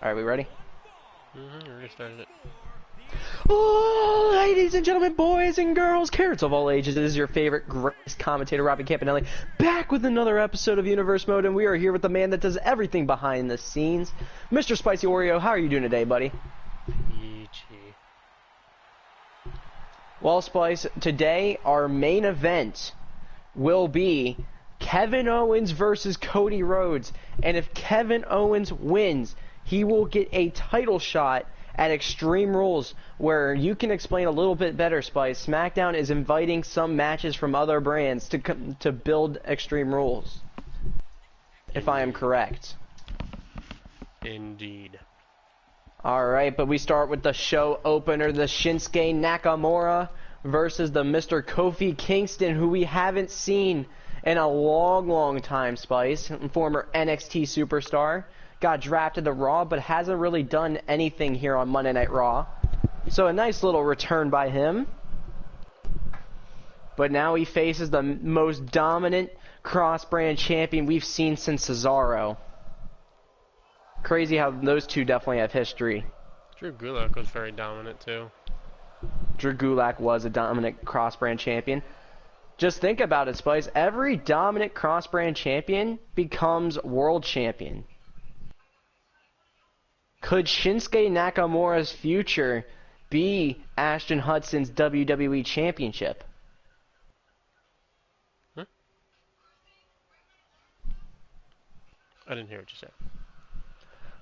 Alright, we ready? Already started it. Oh, ladies and gentlemen, boys and girls, carrots of all ages, it is your favorite greatest commentator, Robbie Campanelli, back with another episode of Universe Mode, and we are here with the man that does everything behind the scenes, Mr. Spicy Oreo. How are you doing today, buddy? Peachy. Well, Spice, today our main event will be Kevin Owens versus Cody Rhodes, and if Kevin Owens wins, he will get a title shot at Extreme Rules, where you can explain a little bit better, Spice. SmackDown is inviting some matches from other brands to build Extreme Rules, if I am correct. Indeed. Alright, but we start with the show opener, the Shinsuke Nakamura versus the Mr. Kofi Kingston, who we haven't seen in a long time, Spice. Former NXT superstar. Got drafted to Raw, but hasn't really done anything here on Monday Night Raw. So a nice little return by him. But now he faces the most dominant cross-brand champion we've seen since Cesaro. Crazy how those two definitely have history. Drew Gulak was very dominant too. Drew Gulak was a dominant cross-brand champion. Just think about it, Spice. Every dominant cross-brand champion becomes world champion. Could Shinsuke Nakamura's future be Ashton Hudson's WWE Championship? Huh? I didn't hear what you said.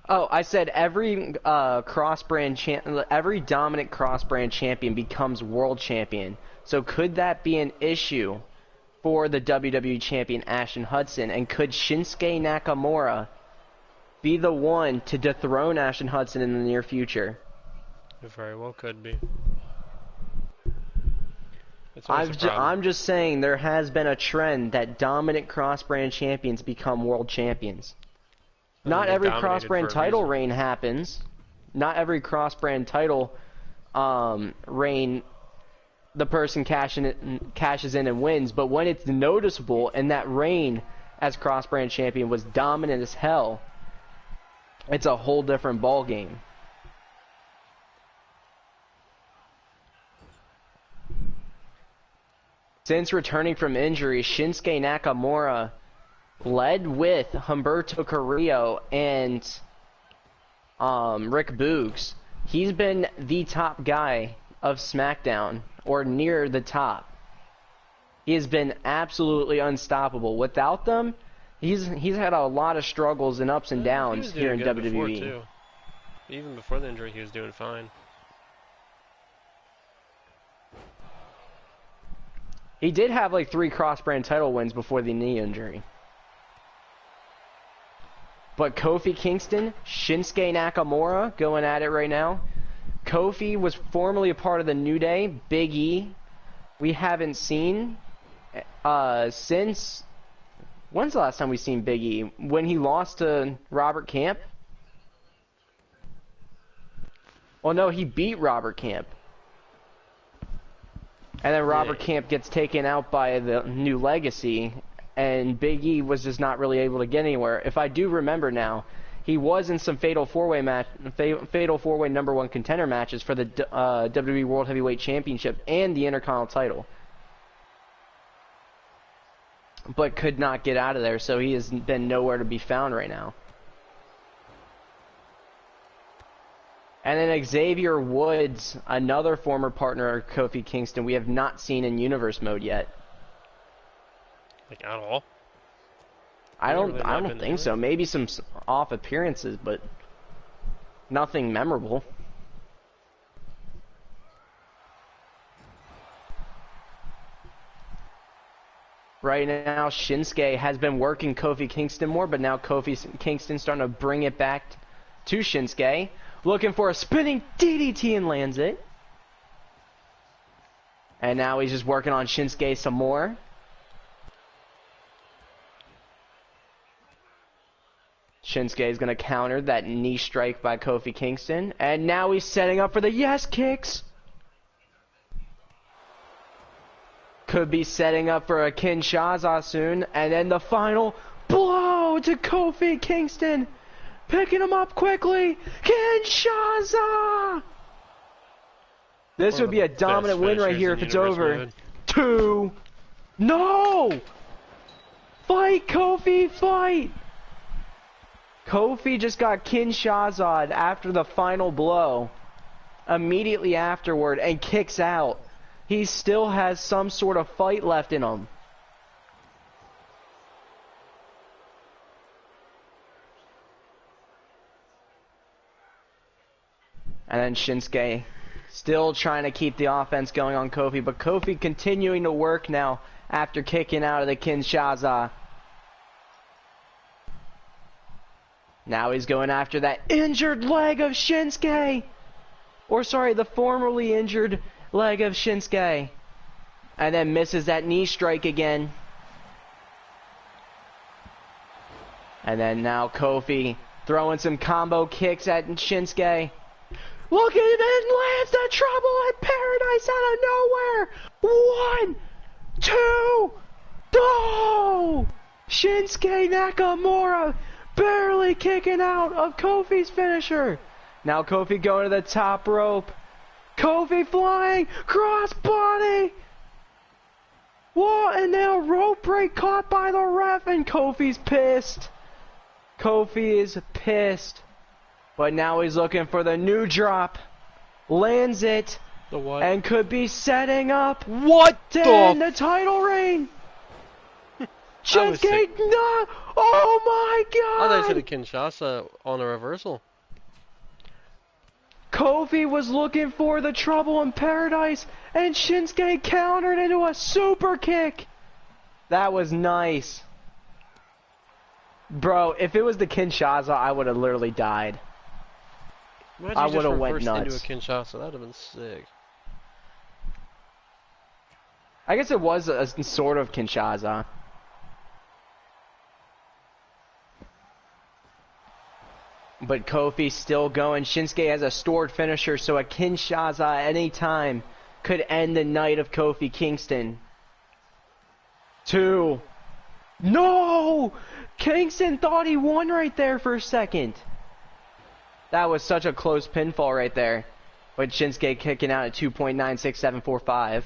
Oh, I said every every dominant cross-brand champion becomes world champion. So could that be an issue for the WWE champion Ashton Hudson? And could Shinsuke Nakamura be the one to dethrone Ashton Hudson in the near future? It very well could be. I'm just saying there has been a trend that dominant cross-brand champions become world champions. Not every cross-brand title reign happens. Not every cross-brand title reign, the person cashes in and wins. But when it's noticeable and that reign as cross-brand champion was dominant as hell, it's a whole different ballgame. Since returning from injury, Shinsuke Nakamura led with Humberto Carrillo and Rick Boogs. He's been the top guy of SmackDown, or near the top. He has been absolutely unstoppable. Without them, he's had a lot of struggles and ups and downs here in WWE. Too. Even before the injury, he was doing fine. He did have like 3 cross-brand title wins before the knee injury. But Kofi Kingston, Shinsuke Nakamura going at it right now. Kofi was formerly a part of the New Day, Big E. We haven't seen since... When's the last time we seen Big E? When he lost to Robert Camp? Well, no, he beat Robert Camp. And then Robert Camp gets taken out by the New Legacy, and Big E was just not really able to get anywhere. If I do remember now, he was in some fatal four-way number 1 contender matches for the WWE World Heavyweight Championship and the Intercontinental title, but could not get out of there, so he has been nowhere to be found right now. And then Xavier Woods, another former partner of Kofi Kingston, we have not seen in Universe Mode yet. Like at all? I don't think so. Maybe some off appearances, but nothing memorable. Right now, Shinsuke has been working Kofi Kingston more, but now Kofi Kingston's starting to bring it back to Shinsuke. Looking for a spinning DDT and lands it. And now he's just working on Shinsuke some more. Shinsuke is going to counter that knee strike by Kofi Kingston. And now he's setting up for the yes kicks. Could be setting up for a Kinshasa soon. And then the final blow to Kofi Kingston. Picking him up quickly. Kinshasa! This would be a dominant win right here if it's over. 2. No! Fight, Kofi, fight! Kofi just got Kinshasa'd after the final blow. Immediately afterward and kicks out. He still has some sort of fight left in him. And then Shinsuke still trying to keep the offense going on Kofi, but Kofi continuing to work now after kicking out of the Kinshasa. Now he's going after that injured leg of Shinsuke. Or sorry, the formerly injured leg of Shinsuke. And then misses that knee strike again. And then now Kofi throwing some combo kicks at Shinsuke. Look at him and lands the trouble in paradise out of nowhere. 1, 2, go! Shinsuke Nakamura barely kicking out of Kofi's finisher. Now Kofi going to the top rope. Kofi flying, crossbody. What? And now rope break caught by the ref, and Kofi's pissed. Kofi is pissed. But now he's looking for the new drop. Lands it. The what? And could be setting up what to end the title reign. Shinsuke, no! Oh my God! I thought you said a Kinshasa on a reversal. Kofi was looking for the trouble in paradise, and Shinsuke countered into a super kick. That was nice. Bro, if it was the Kinshasa, I would have literally died. I would have went nuts. Into a Kinshasa, that would have been sick. I guess it was a sort of Kinshasa. But Kofi's still going. Shinsuke has a stored finisher, so a Kinshasa at any time could end the night of Kofi Kingston. 2. No! Kingston thought he won right there for a second. That was such a close pinfall right there. With Shinsuke kicking out at 2.96745.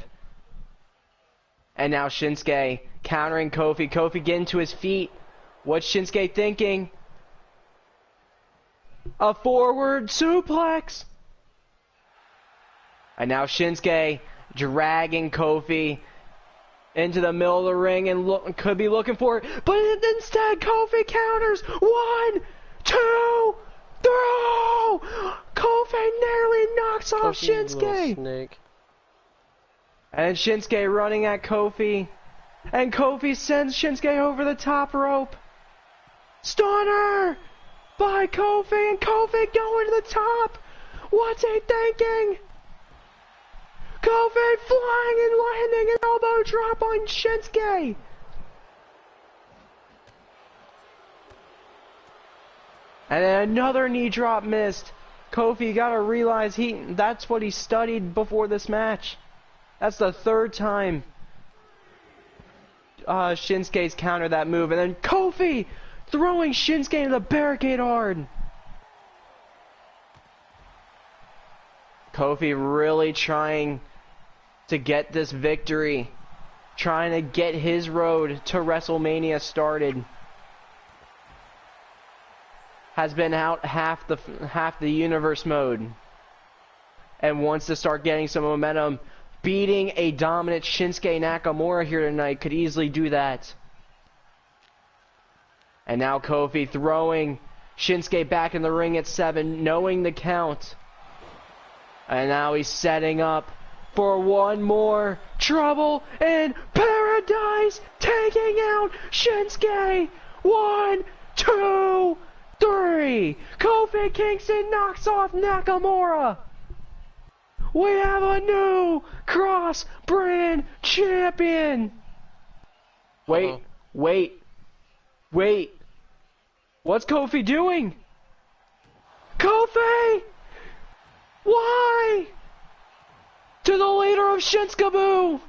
And now Shinsuke countering Kofi. Kofi getting to his feet. What's Shinsuke thinking? A forward suplex. And now Shinsuke dragging Kofi into the middle of the ring and could be looking for it. But instead Kofi counters. 1, 2, throw! Kofi nearly knocks off Shinsuke. Snake. And Shinsuke running at Kofi. And Kofi sends Shinsuke over the top rope. Stunner! By Kofi, and Kofi going to the top. What's he thinking? Kofi flying and landing an elbow drop on Shinsuke. And then another knee drop missed. Kofi, you gotta realize that's what he studied before this match. That's the 3rd time Shinsuke's countered that move. And then Kofi throwing Shinsuke into the barricade hard. Kofi really trying to get this victory. Trying to get his road to WrestleMania started. Has been out half the universe mode. And wants to start getting some momentum. Beating a dominant Shinsuke Nakamura here tonight could easily do that. And now Kofi throwing Shinsuke back in the ring at 7, knowing the count. And now he's setting up for one more trouble in paradise, taking out Shinsuke. 1, 2, 3. Kofi Kingston knocks off Nakamura. We have a new cross-brand champion. Wait. What's Kofi doing? Kofi! Why? To the leader of Shinskaboo!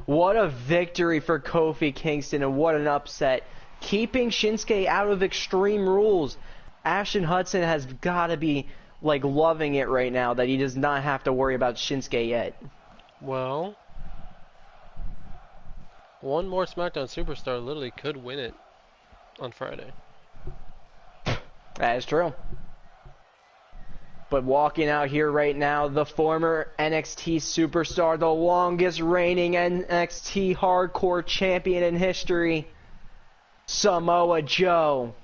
What a victory for Kofi Kingston, and what an upset. Keeping Shinsuke out of Extreme Rules. Ashton Hudson has got to be, like, loving it right now that he does not have to worry about Shinsuke yet. Well, one more SmackDown Superstar literally could win it on Friday. That is true. But walking out here right now, the former NXT Superstar, the longest reigning NXT Hardcore Champion in history, Samoa Joe.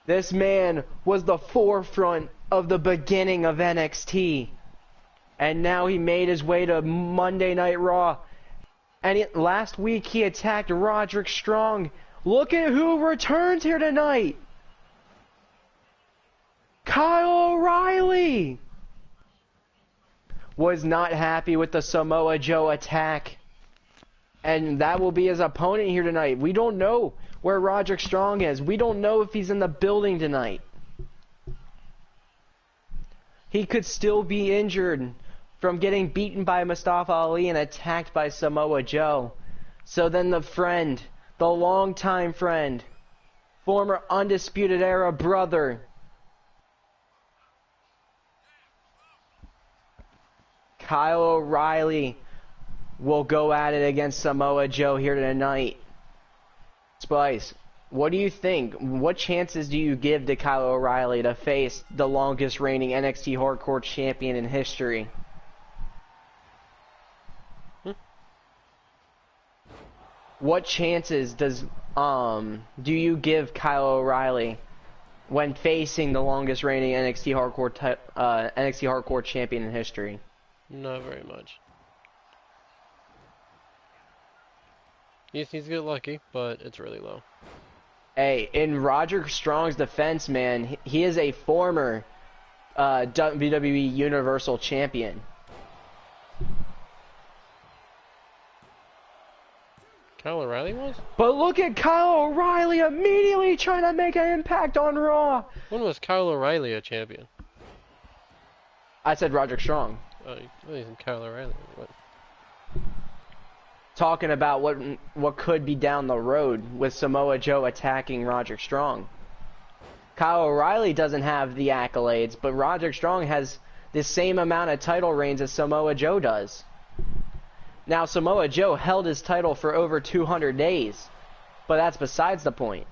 This man was the forefront of the beginning of NXT. And now he made his way to Monday Night Raw. And last week he attacked Roderick Strong. Look at who returns here tonight. Kyle O'Reilly was not happy with the Samoa Joe attack. And that will be his opponent here tonight. We don't know where Roderick Strong is. We don't know if he's in the building tonight. He could still be injured from getting beaten by Mustafa Ali and attacked by Samoa Joe. So then the friend, the longtime friend, former Undisputed Era brother, Kyle O'Reilly, will go at it against Samoa Joe here tonight. Spice, what do you think? What chances do you give to Kyle O'Reilly to face the longest reigning NXT Hardcore Champion in history? What chances do you give Kyle O'Reilly when facing the longest reigning NXT Hardcore Champion in history? Not very much. He's get lucky, but it's really low. Hey, in Roderick Strong's defense, man, he is a former WWE Universal Champion. Kyle O'Reilly was? But look at Kyle O'Reilly immediately trying to make an impact on Raw. When was Kyle O'Reilly a champion? I said Roderick Strong. Oh, he's Kyle O'Reilly. What? Talking about what could be down the road with Samoa Joe attacking Roderick Strong. Kyle O'Reilly doesn't have the accolades, but Roderick Strong has the same amount of title reigns as Samoa Joe does. Now, Samoa Joe held his title for over 200 days, but that's besides the point.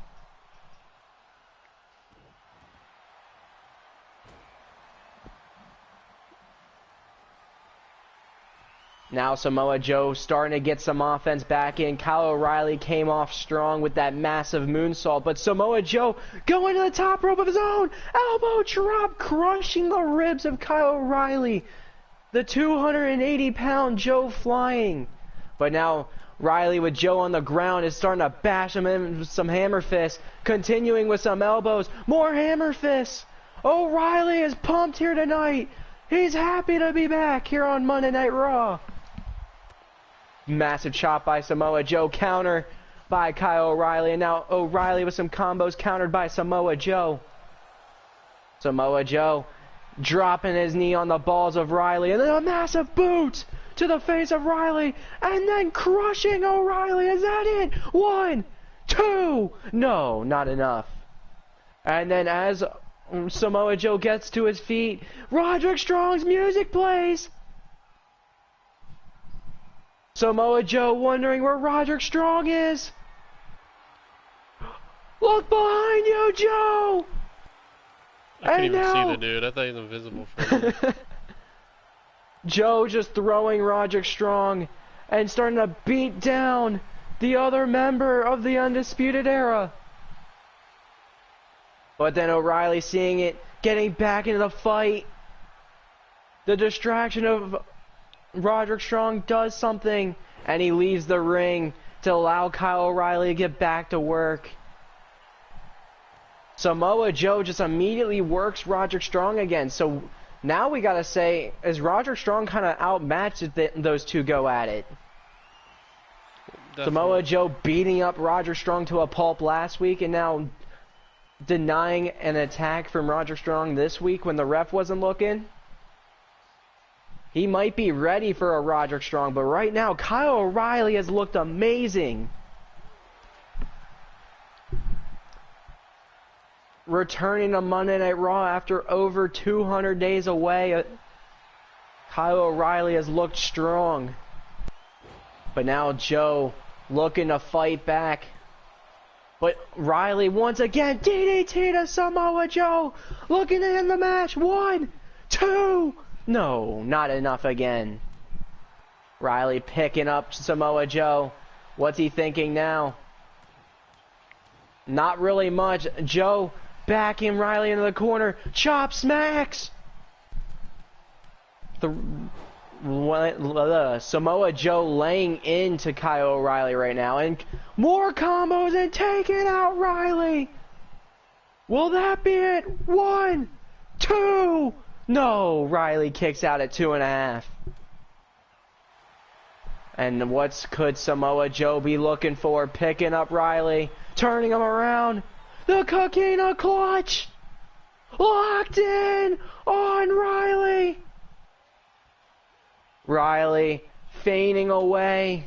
Now Samoa Joe starting to get some offense back in. Kyle O'Reilly came off strong with that massive moonsault, but Samoa Joe going to the top rope of his own. Elbow drop, crushing the ribs of Kyle O'Reilly. The 280-pound Joe flying. But now Riley with Joe on the ground is starting to bash him in with some hammer fists. Continuing with some elbows. More hammer fists. O'Reilly is pumped here tonight. He's happy to be back here on Monday Night Raw. Massive chop by Samoa Joe, counter by Kyle O'Reilly, and now O'Reilly with some combos countered by Samoa Joe. Samoa Joe dropping his knee on the balls of Riley, and then a massive boot to the face of Riley, and then crushing O'Reilly. Is that it? 1, 2, no, not enough. And then as Samoa Joe gets to his feet, Roderick Strong's music plays. Samoa Joe wondering where Roderick Strong is. Look behind you, Joe! I couldn't even see the dude. I thought he was invisible for a minute. Joe just throwing Roderick Strong and starting to beat down the other member of the Undisputed Era. But then O'Reilly seeing it, getting back into the fight. The distraction of Roderick Strong does something, and he leaves the ring to allow Kyle O'Reilly to get back to work. Samoa Joe just immediately works Roderick Strong again. So now we gotta say, is Roderick Strong kind of outmatched if those two go at it? Definitely. Samoa Joe beating up Roderick Strong to a pulp last week, and now denying an attack from Roderick Strong this week when the ref wasn't looking. He might be ready for a Roderick Strong, but right now, Kyle O'Reilly has looked amazing. Returning to Monday Night Raw after over 200 days away, Kyle O'Reilly has looked strong. But now Joe looking to fight back. But Riley once again, DDT to Samoa Joe, looking to end the match. 1, 2, no, not enough again. Riley picking up Samoa Joe. What's he thinking now? Not really much. Joe backing Riley into the corner. Chop smacks. Samoa Joe laying into Kyle O'Reilly right now. And more combos and taking out Riley. Will that be it? 1, 2. No, Riley kicks out at 2.5. And what could Samoa Joe be looking for? Picking up Riley, turning him around. The Coquina clutch! Locked in on Riley! Riley fainting away.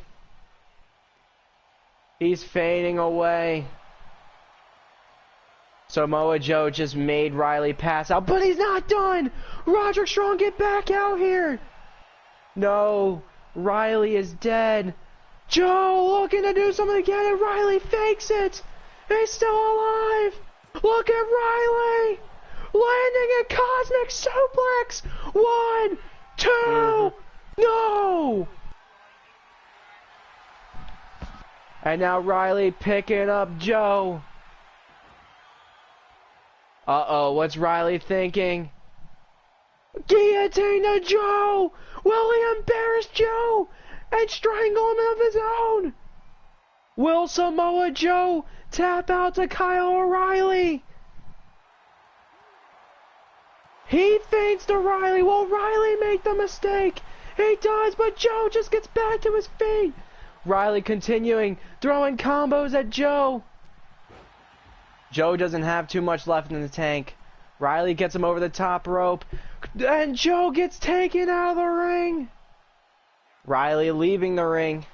He's fainting away. Samoa Joe just made Riley pass out, but he's not done! Roderick Strong, get back out here! No, Riley is dead. Joe looking to do something again, and Riley fakes it! He's still alive! Look at Riley! Landing a cosmic suplex! 1, 2, no! And now Riley picking up Joe. Uh-oh, what's Riley thinking? Guillotine to Joe! Will he embarrass Joe and strangle him of his own? Will Samoa Joe tap out to Kyle O'Reilly? He feints to Riley. Will Riley make the mistake? He does, but Joe just gets back to his feet. Riley continuing, throwing combos at Joe. Joe doesn't have too much left in the tank. Riley gets him over the top rope, and Joe gets taken out of the ring. Riley leaving the ring,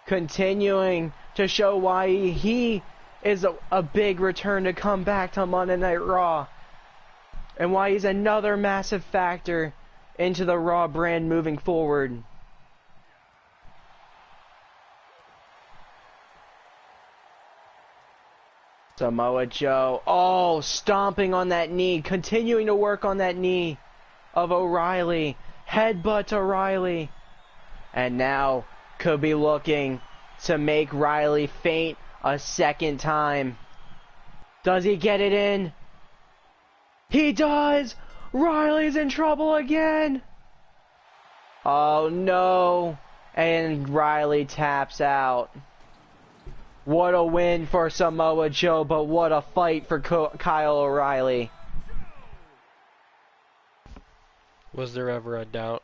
continuing to show why he is a big return to come back to Monday Night Raw, and why he's another massive factor into the Raw brand moving forward. Samoa Joe, oh, stomping on that knee, continuing to work on that knee of O'Reilly, headbutt to Riley, and now could be looking to make Riley faint a second time. Does he get it in? He does! Riley's in trouble again! Oh no! And Riley taps out. What a win for Samoa Joe, but what a fight for Kyle O'Reilly. Was there ever a doubt?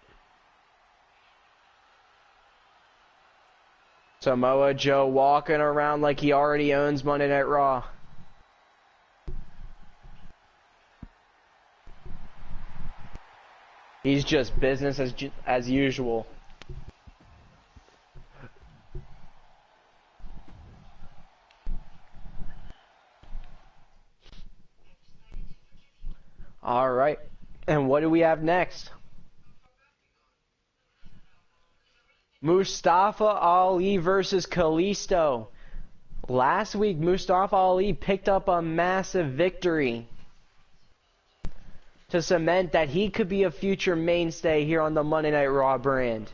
Samoa Joe walking around like he already owns Monday Night Raw. He's just business as usual. Alright, and what do we have next? Mustafa Ali versus Kalisto. Last week, Mustafa Ali picked up a massive victory to cement that he could be a future mainstay here on the Monday Night Raw brand.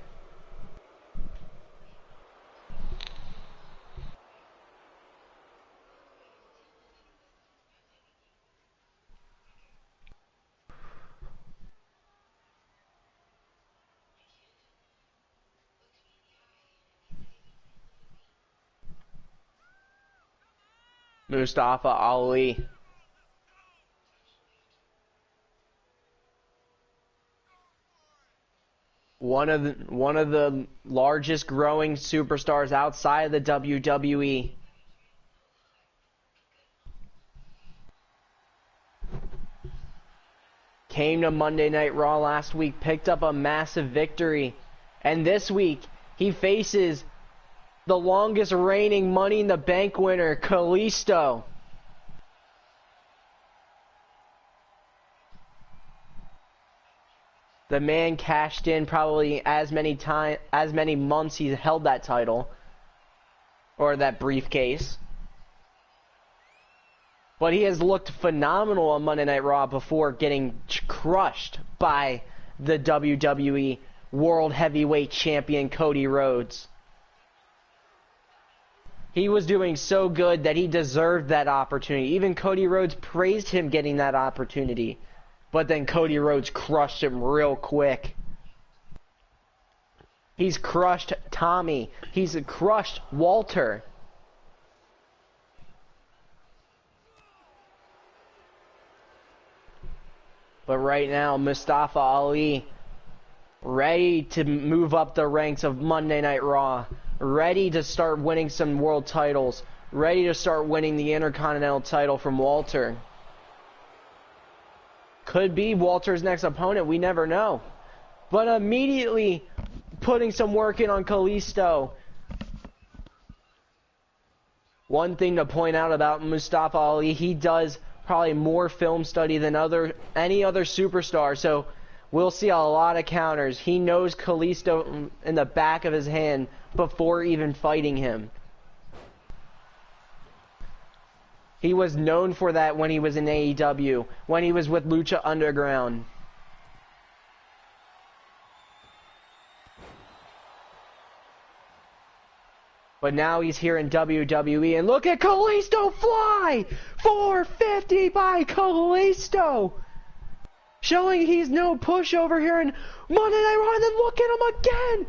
Mustafa Ali. One of the largest growing superstars outside of the WWE. came to Monday Night Raw last week, picked up a massive victory, and this week he faces the longest reigning Money in the Bank winner, Kalisto. The man cashed in probably as many months he's held that title, or that briefcase. But he has looked phenomenal on Monday Night Raw before getting crushed by the WWE World Heavyweight Champion Cody Rhodes. He was doing so good that he deserved that opportunity. Even Cody Rhodes praised him getting that opportunity. But then Cody Rhodes crushed him real quick. He's crushed Tommy. He's crushed Walter. But right now, Mustafa Ali, ready to move up the ranks of Monday Night Raw, ready to start winning some world titles, ready to start winning the Intercontinental title from Walter. Could be Walter's next opponent, we never know. But immediately putting some work in on Kalisto. One thing to point out about Mustafa Ali, he does probably more film study than any other superstar, so we'll see a lot of counters. He knows Kalisto in the back of his hand before even fighting him. He was known for that when he was in AEW, when he was with Lucha Underground. But now he's here in WWE, and look at Kalisto fly! 450 by Kalisto! Showing he's no pushover here in Monday Night Raw, and then look at him again!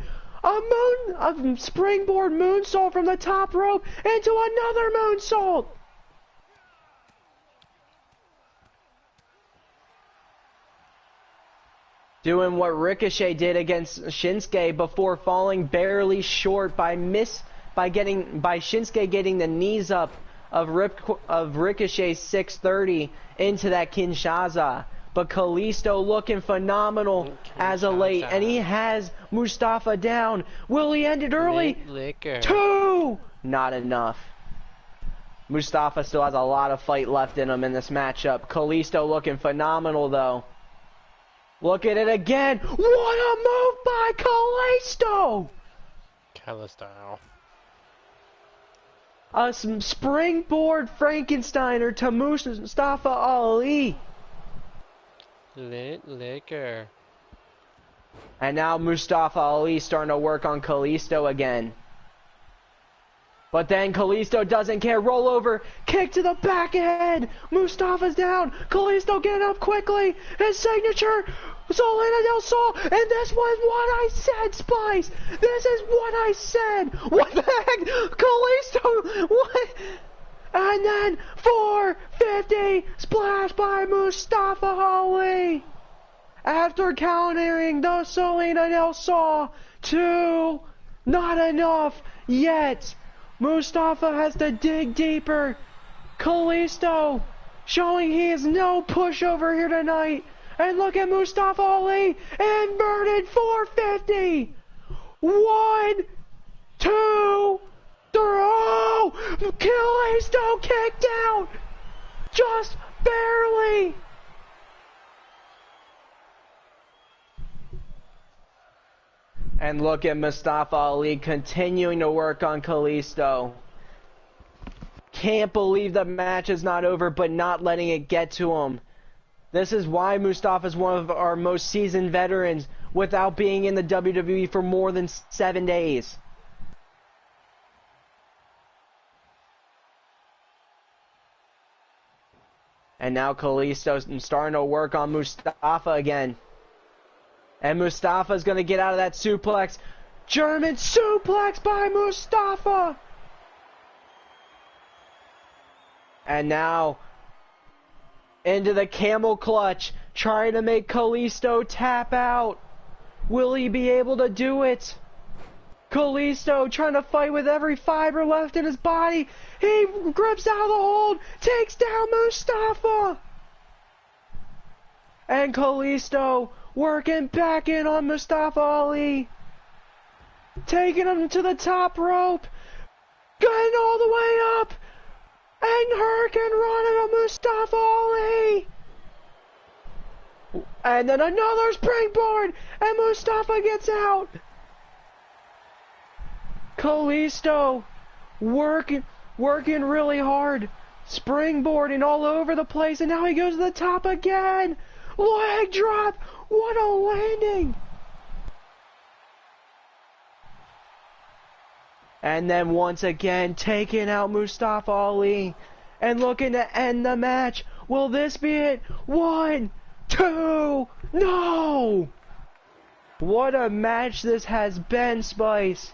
A springboard moonsault from the top rope into another moonsault! Doing what Ricochet did against Shinsuke before falling barely short by Shinsuke getting the knees up of Ricochet's 630 into that Kinshasa. But Kalisto looking phenomenal as of late, and he has Mustafa down. Will he end it early? Two! Not enough. Mustafa still has a lot of fight left in him in this matchup. Kalisto looking phenomenal though. Look at it again. What a move by Kalisto! Kalisto. A springboard Frankensteiner to Mustafa Ali. Liquor. And now Mustafa Ali starting to work on Kalisto again. But then Kalisto doesn't care. Roll over. Kick to the back head. Mustafa's down. Kalisto getting up quickly. His signature. Solana Del Sol. And this was what I said, Spice. This is what I said. What the heck? Kalisto. What? And then 450 splash by Mustafa Ali. After countering the Solana Del Sol. 2. Not enough yet. Mustafa has to dig deeper. Kalisto showing he is no pushover here tonight. And look at Mustafa Ali. Inverted 450. 1, 2, 3. Oh! Kalisto kicked out. Just barely. And look at Mustafa Ali continuing to work on Kalisto. Can't believe the match is not over, but not letting it get to him. This is why Mustafa is one of our most seasoned veterans without being in the WWE for more than 7 days. And now Kalisto's starting to work on Mustafa again. And Mustafa's going to get out of that suplex. German suplex by Mustafa. And now into the camel clutch, trying to make Kalisto tap out. Will he be able to do it? Kalisto trying to fight with every fiber left in his body. He grips out of the hold, takes down Mustafa. And Kalisto working back in on Mustafa Ali. Taking him to the top rope. Getting all the way up. And Hurricane running to Mustafa Ali. And then another springboard. And Mustafa gets out. Kalisto working really hard. Springboarding all over the place. And now he goes to the top again. Leg drop. What a landing. And then once again, taking out Mustafa Ali and looking to end the match. Will this be it? 1, 2, no! What a match this has been, Spice.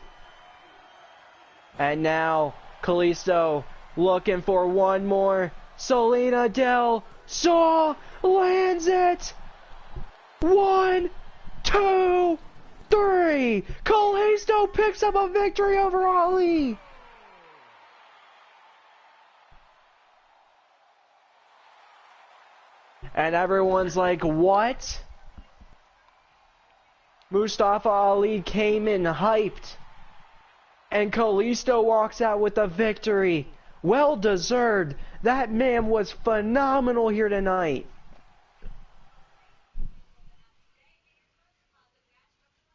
And now, Kalisto looking for one more. Selena Del Sol lands it. 1, 2, 3. Kalisto picks up a victory over Ali. And everyone's like, what? Mustafa Ali came in hyped. And Kalisto walks out with a victory. Well deserved. That man was phenomenal here tonight.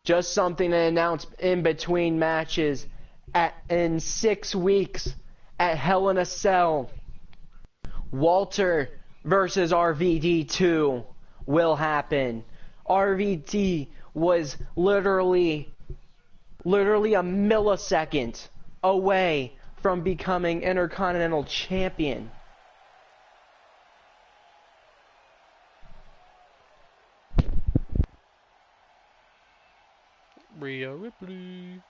Just something to announce in between matches in 6 weeks at Hell in a Cell. Walter versus RVD2 will happen. RVD was literally a millisecond away from becoming Intercontinental Champion. Rhea Ripley.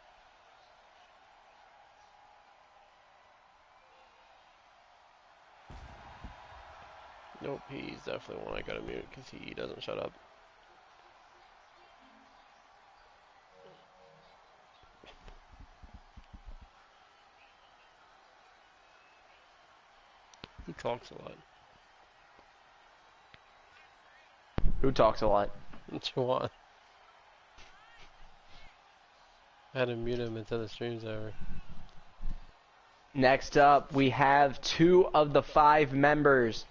Nope, he's definitely one I gotta mute because he doesn't shut up. He talks a lot. Who talks a lot? Juwan. I had to mute him until the stream's over. Next up, we have 2 of the 5 members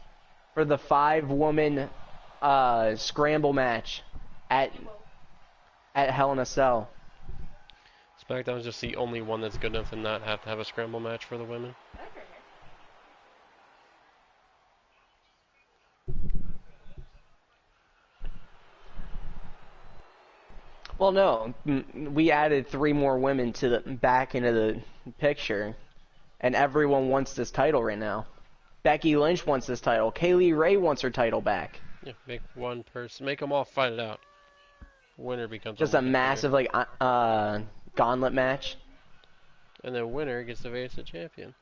for the 5-woman scramble match at Hell in a Cell. SmackDown's just the only one that's good enough to not have to have a scramble match for the women. Well, no, we added 3 more women to the back into the picture, and everyone wants this title right now. Becky Lynch wants this title. Kaylee Ray wants her title back. Yeah, make one person, make them all fight it out. Winner becomes just a massive like gauntlet match. And the winner gets to face the champion.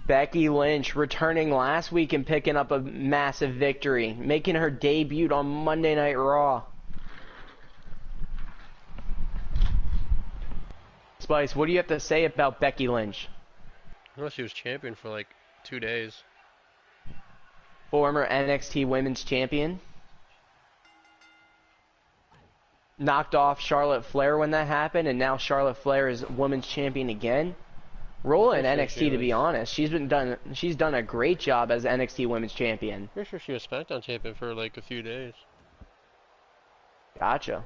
Becky Lynch returning last week and picking up a massive victory, making her debut on Monday Night Raw. Spice, what do you have to say about Becky Lynch? Well, she was champion for like 2 days. Former NXT Women's Champion. Knocked off Charlotte Flair when that happened, and now Charlotte Flair is Women's Champion again. Rolling NXT, to be honest, she's done a great job as NXT Women's Champion. Pretty sure she was SmackDown Champion for like a few days. Gotcha.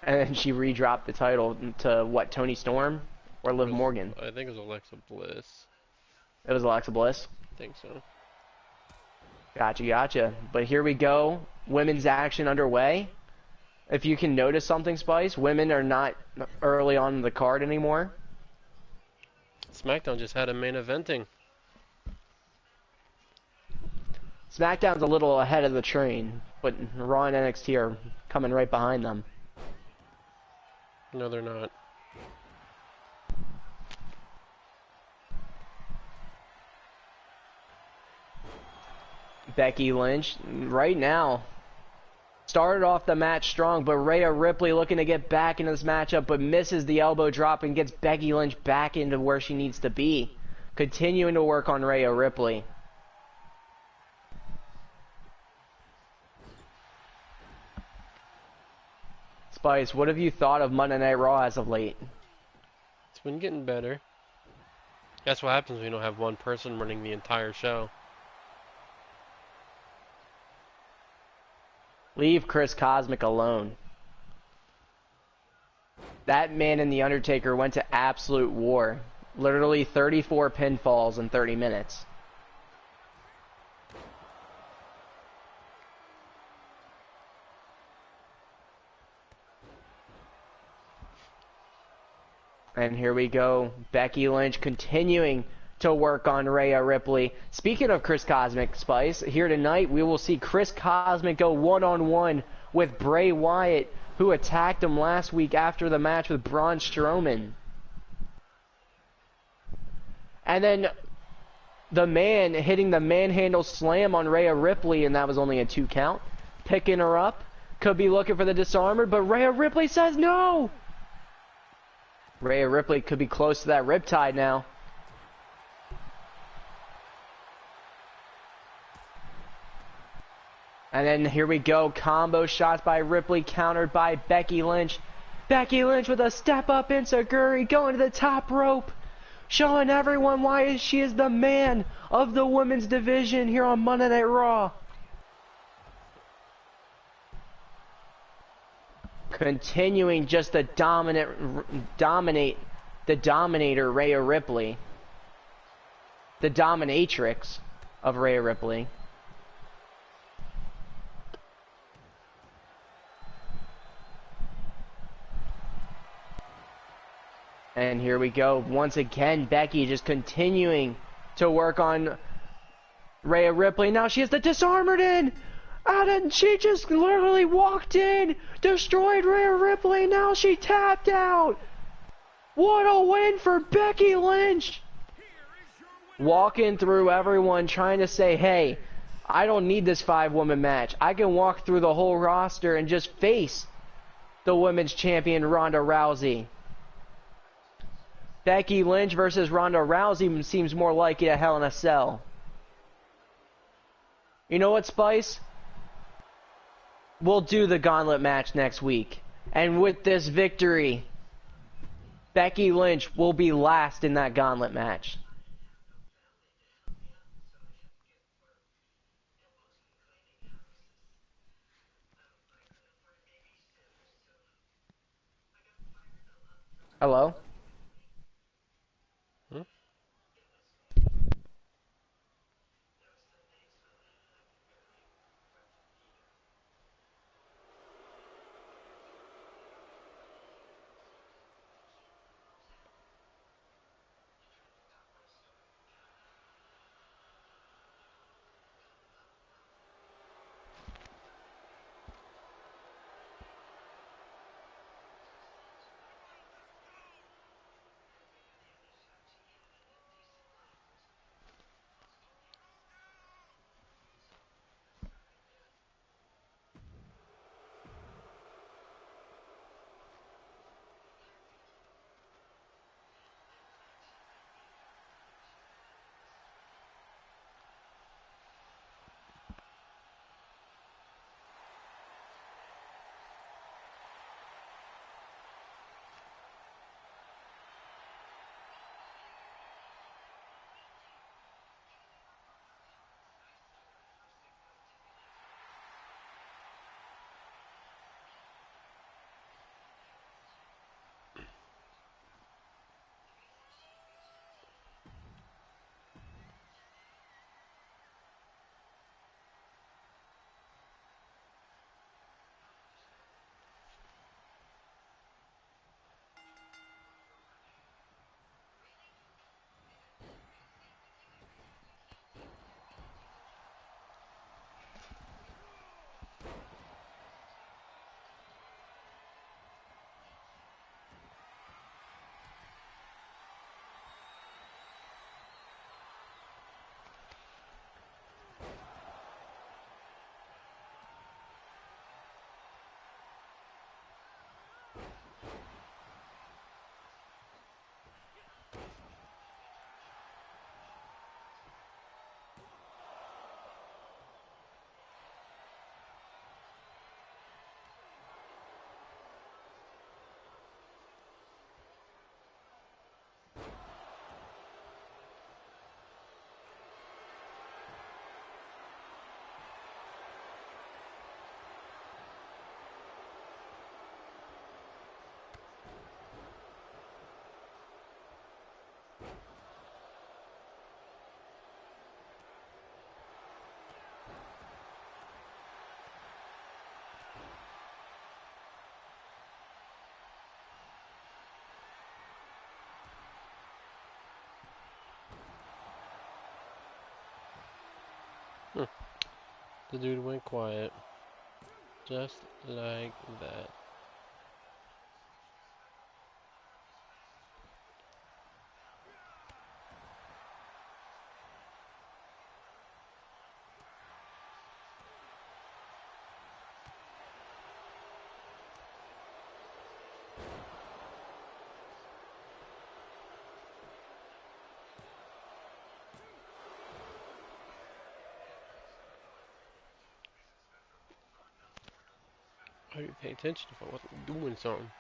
And then she redropped the title to what, Toni Storm or Liv Morgan? I think it was Alexa Bliss. It was Alexa Bliss? I think so. Gotcha. But here we go. Women's action underway. If you can notice something, Spice, women are not early on the card anymore. SmackDown just had a main eventing. SmackDown's a little ahead of the train, but Raw and NXT are coming right behind them. No, they're not. Becky Lynch, right now, Started off the match strong, but Rhea Ripley looking to get back into this matchup, but misses the elbow drop and gets Becky Lynch back into where she needs to be. Continuing to work on Rhea Ripley. Spice, what have you thought of Monday Night Raw as of late? It's been getting better. That's what happens when you don't have one person running the entire show. Leave Chris Cosmic alone. That man and The Undertaker went to absolute war. Literally 34 pinfalls in 30 minutes. And here we go. Becky Lynch continuing to work on Rhea Ripley. Speaking of Chris Cosmic, Spice, here tonight we will see Chris Cosmic go one-on-one with Bray Wyatt, who attacked him last week after the match with Braun Strowman. And then the man hitting the manhandle slam on Rhea Ripley, and that was only a 2 count. Picking her up. Could be looking for the disarmer, but Rhea Ripley says no! Rhea Ripley could be close to that riptide now. And then here we go. Combo shots by Ripley, countered by Becky Lynch. Becky Lynch with a step-up enziguri, going to the top rope. Showing everyone why she is the man of the women's division here on Monday Night Raw. Continuing just to dominate the dominator, Rhea Ripley. The dominatrix of Rhea Ripley. And here we go. Once again, Becky just continuing to work on Rhea Ripley. Now she has the disarmored in. And she just literally walked in, destroyed Rhea Ripley. Now she tapped out. What a win for Becky Lynch. Walking through everyone, trying to say, hey, I don't need this 5-woman match. I can walk through the whole roster and just face the women's champion, Ronda Rousey. Becky Lynch versus Ronda Rousey seems more like it a Hell in a Cell. You know what, Spice? We'll do the gauntlet match next week. And with this victory, Becky Lynch will be last in that gauntlet match. Hello? The dude went quiet. Just like that. I didn't pay attention if I wasn't doing something.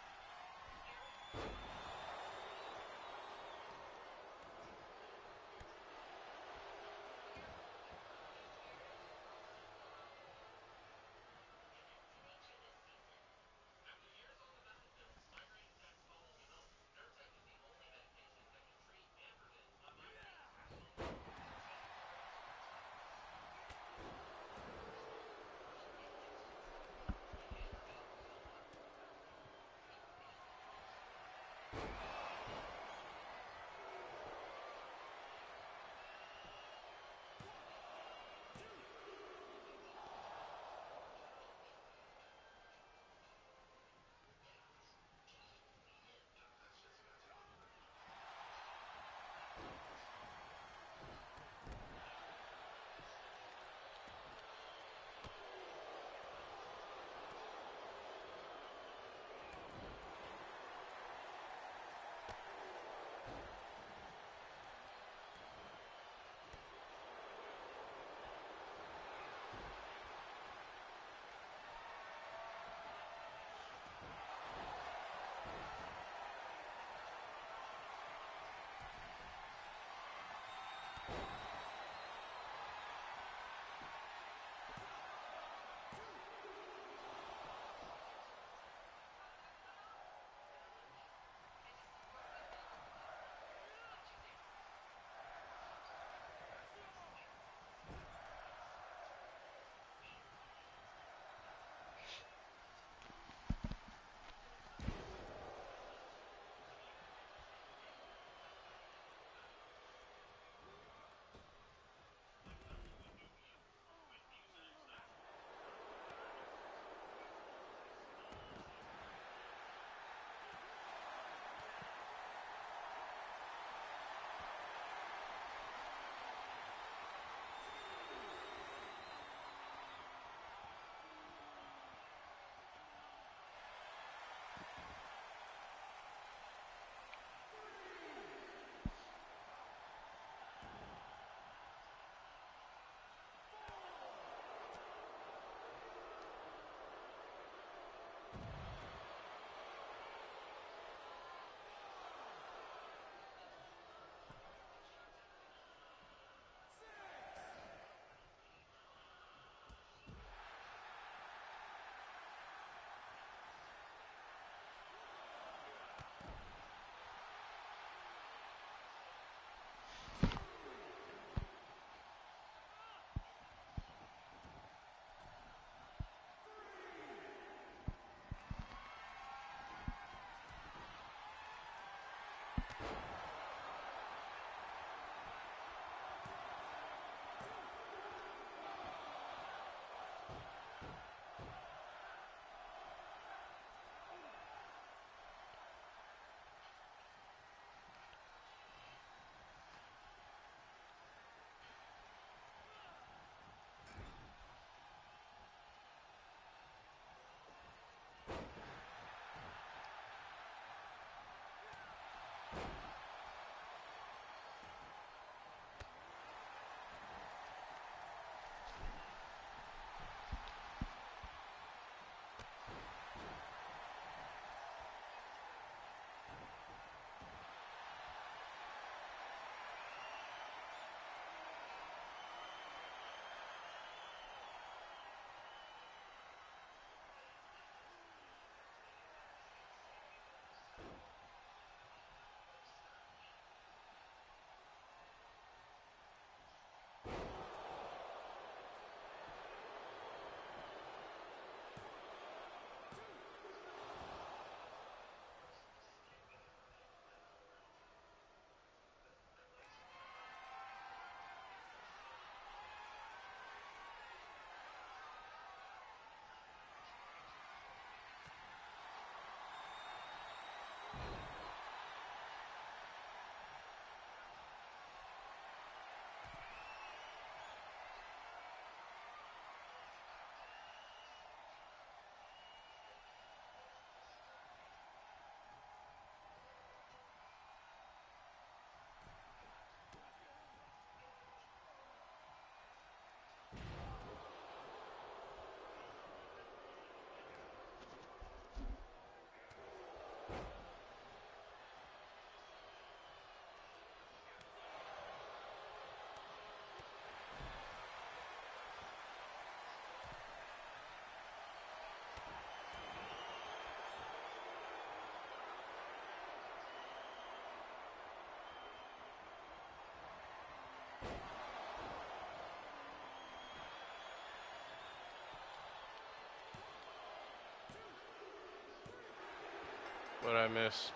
What'd I miss?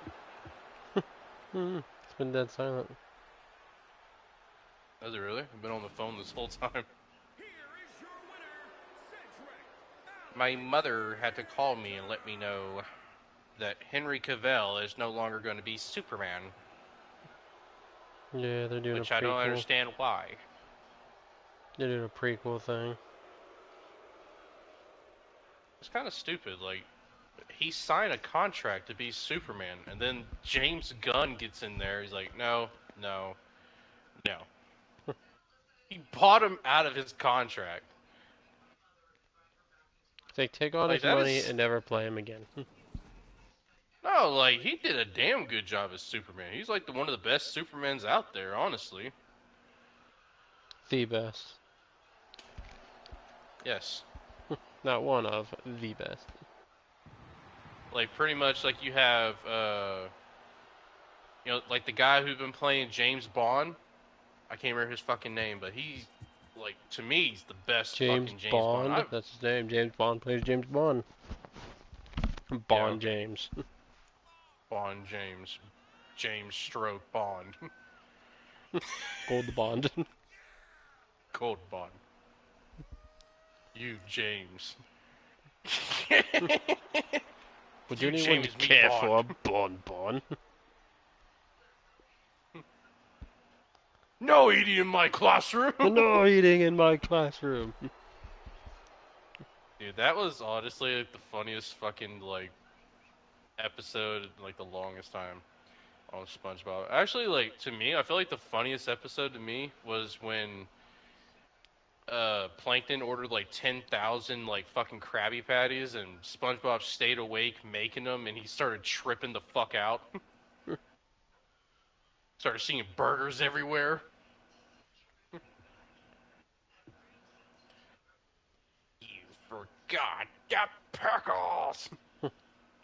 It's been dead silent. Has it really? I've been on the phone this whole time. My mother had to call me and let me know that Henry Cavill is no longer going to be Superman. Yeah, they're doing which a prequel. I don't understand why. They're doing a prequel thing. It's kind of stupid. Like, he signed a contract to be Superman, and then James Gunn gets in there. He's like, no, no, no. He bought him out of his contract. They take all Like, his money and never play him again. No, like, he did a damn good job as Superman. He's like one of the best Supermans out there, honestly. The best. Yes. Not one of, the best. Like, pretty much, like, you have, you know, like the guy who's been playing James Bond. I can't remember his fucking name, but he, like, to me, he's the best fucking James Bond. That's his name. James Bond plays James Bond. Bond yeah, okay. James. Bond James. James Stroke Bond. Gold Bond. Gold Bond. You, James. Would you anyone care for a Bond? No eating in my classroom! No eating in my classroom. Dude, that was honestly like the funniest fucking like episode in like the longest time on SpongeBob. Actually, like to me, I feel like the funniest episode to me was when Plankton ordered like 10,000 like fucking Krabby Patties, and SpongeBob stayed awake making them, and he started tripping the fuck out. Started seeing burgers everywhere. You forgot the pickles!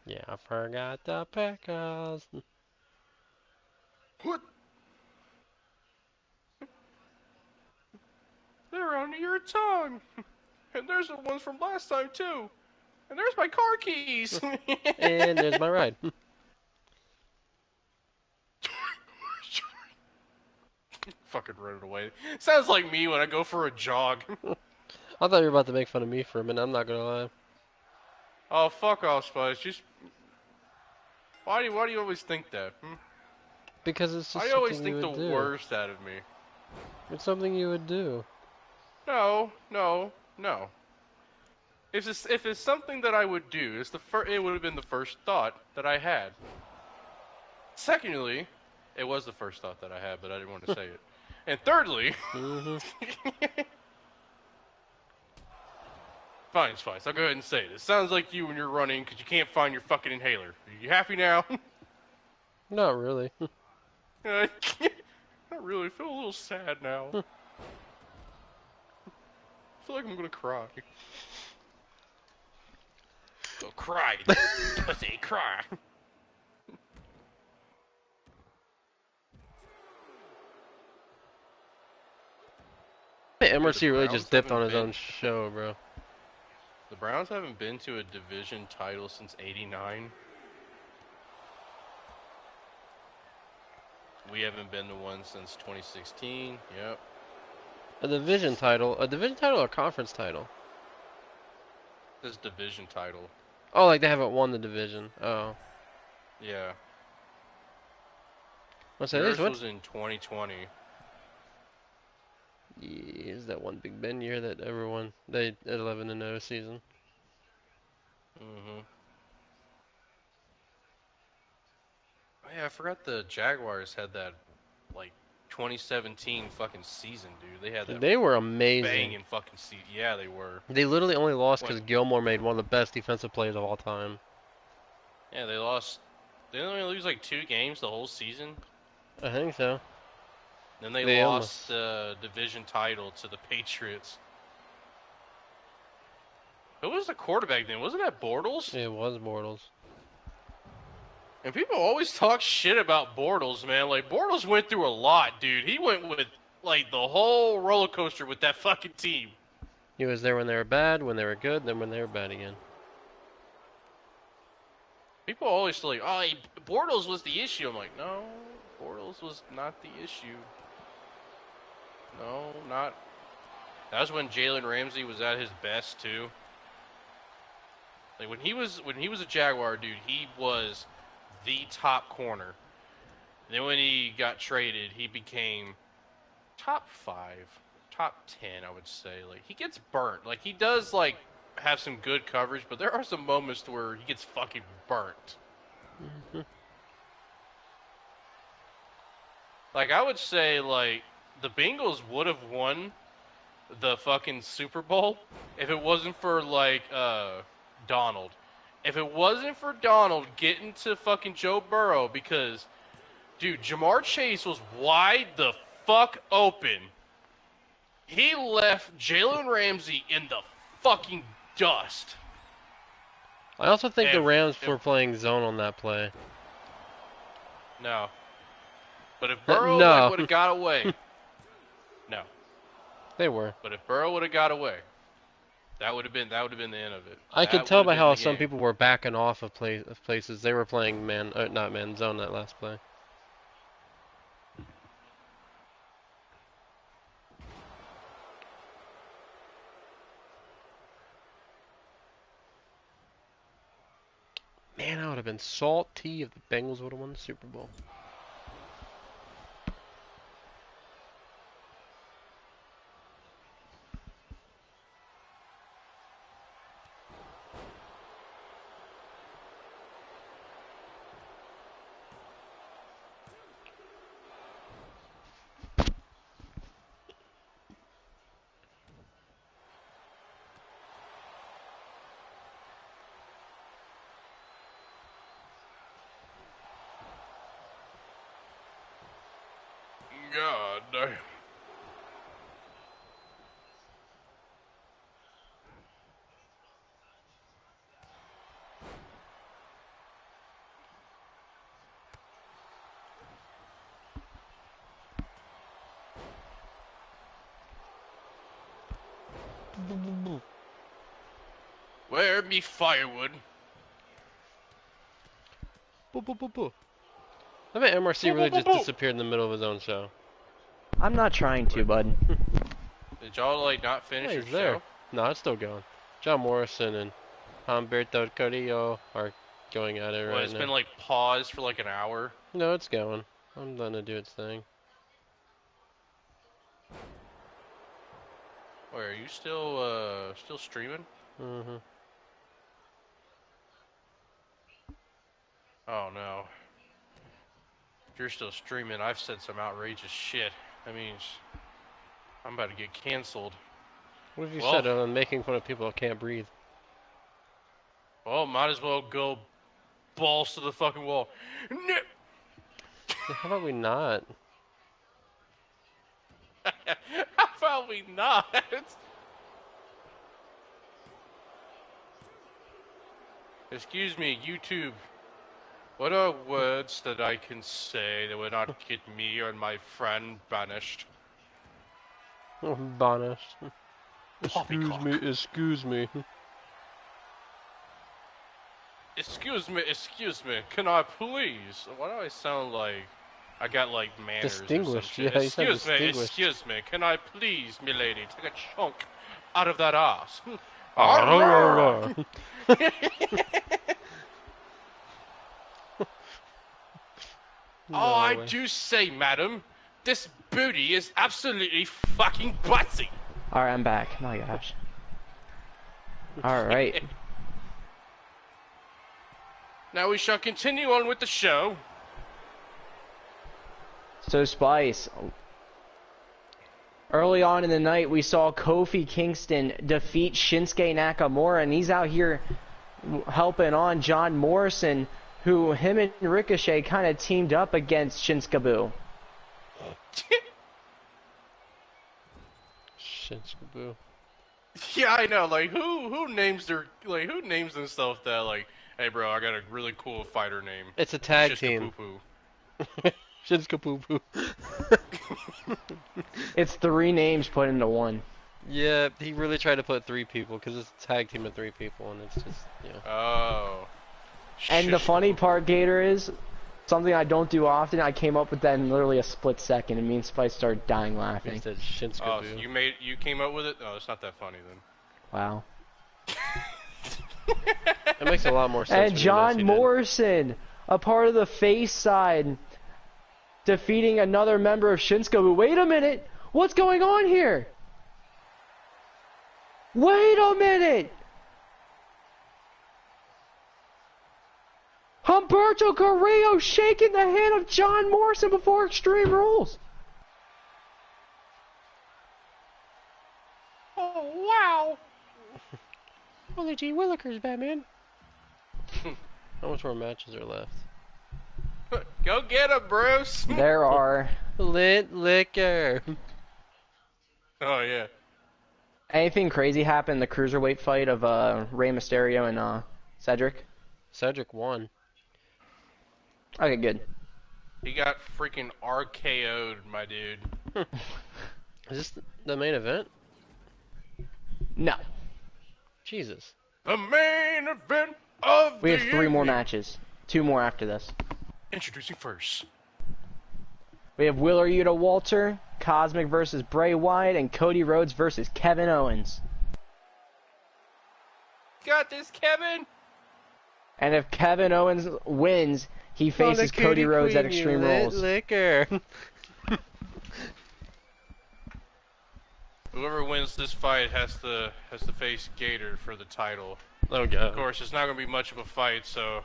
Yeah, I forgot the pickles. What? They're under your tongue! And there's the ones from last time too! And there's my car keys! And there's my ride. Fucking run it away. Sounds like me when I go for a jog. I thought you were about to make fun of me for a minute, I'm not gonna lie. Oh, fuck off, Spice. Just... Why do you always think that? Because it's just I always something think you would the do. worst out of me. It's something you would do. No. If it's something that I would do, it would have been the first thought that I had. Secondly, it was the first thought that I had, but I didn't want to say it. And thirdly, fine, Spice, I'll go ahead and say it. It sounds like you when you're running because you can't find your fucking inhaler. Are you happy now? Not really. Not really. I feel a little sad now. I feel like I'm gonna cry. Go cry, pussy, cry. MRC really just dipped on his own show, bro. The Browns haven't been to a division title since '89. We haven't been to one since 2016. Yep. A division title or conference title? This division title. Oh, like they haven't won the division. Oh. Yeah. Yours was in 2020. Yeah, is that one Big Ben year that everyone they 11-0 season? Oh, yeah, I forgot the Jaguars had that like 2017 fucking season, dude. They had that. They were amazing. Banging fucking season. Yeah, they were. They literally only lost because Gilmore made one of the best defensive plays of all time. Yeah, they lost. They only lose like 2 games the whole season. I think so. Then they lost the division title to the Patriots. Who was the quarterback then? Wasn't that Bortles? It was Bortles. And people always talk shit about Bortles, man. Like, Bortles went through a lot, dude. He went with, like, the whole roller coaster with that fucking team. He was there when they were bad, when they were good, then when they were bad again. People always like, oh, Bortles was the issue. I'm like, no, Bortles was not the issue. No, not. That was when Jalen Ramsey was at his best too. Like when he was a Jaguar, dude, he was the top corner. And then when he got traded, he became top 5, top 10, I would say. Like he gets burnt. Like he does like have some good coverage, but there are some moments where he gets fucking burnt. Mm-hmm. Like I would say, like the Bengals would have won the fucking Super Bowl if it wasn't for like Donald. If it wasn't for Donald getting to fucking Joe Burrow, because dude, Jamar Chase was wide the fuck open. He left Jalen Ramsey in the fucking dust. I also think the Rams were playing zone on that play. No. But if Burrow like, would have got away. No. They were. But if Burrow would have got away, that would have been the end of it. I could tell by how some people were backing off of places. They were playing not man zone that last play. Man, I would have been salty if the Bengals would have won the Super Bowl. God damn. Where me firewood? I bet MRC really just disappeared in the middle of his own show. I'm not trying to, bud. Did y'all like not finish your show? No, it's still going. John Morrison and Humberto Carrillo are going at it right now. It's been like paused for like an hour. No, it's going. I'm letting it do its thing. Wait, are you still streaming? Mm-hmm. Oh no. If you're still streaming, I've said some outrageous shit. That means I'm about to get canceled. What have you said? I'm making fun of people that can't breathe. Well, might as well go balls to the fucking wall. No. How about we not? How about we not? Excuse me, YouTube. What are words that I can say that would not get me or my friend banished? Banished. Excuse me. Excuse me, can I please? Why do I sound like I got like manners? Distinguished, yeah, excuse me, can I please, milady, take a chunk out of that ass? No I way. do say, madam, this booty is absolutely fucking butty. Alright, I'm back. My gosh. Alright. Now we shall continue on with the show. So, Spice. Early on in the night, we saw Kofi Kingston defeat Shinsuke Nakamura, and he's out here helping on John Morrison, who him and Ricochet kind of teamed up against Shinsuke. Shinsuke. Yeah, I know. Like, who names themselves that? Like, hey, bro, I got a really cool fighter name. It's a tag team. Shinsuke Poo Poo. It's 3 names put into one. Yeah, he really tried to put 3 people because it's a tag team of 3 people, and it's just, yeah. Oh. And the funny part, Gator, is something I don't do often. I came up with that in literally a split second, and me and Spice started dying laughing. Said Shinsuke oh, so you came up with it? Oh, it's not that funny then. Wow. It makes a lot more sense. And John Morrison, a part of the face side, defeating another member of Shinsuke. But wait a minute, what's going on here? Wait a minute! Humberto Carrillo shaking the hand of John Morrison before Extreme Rules. Oh, wow! Holy gee willikers, Batman. How much more matches are left? Go get him, Bruce! There are. Lit liquor. Oh, yeah. Anything crazy happened in the cruiserweight fight of Rey Mysterio and Cedric? Cedric won. Okay, good. He got freaking RKO'd, my dude. Is this the main event? No. Jesus. The main event of We the have 3 more evening. matches. 2 more after this. Introducing first. We have Wheeler Yuta Walter, Cosmic versus Bray Wyatt, and Cody Rhodes versus Kevin Owens. Got this, Kevin! And if Kevin Owens wins, he faces Cody Rhodes at Extreme Rules. Liquor. Whoever wins this fight has to face Gator for the title. Oh god. Of course, it's not gonna be much of a fight, so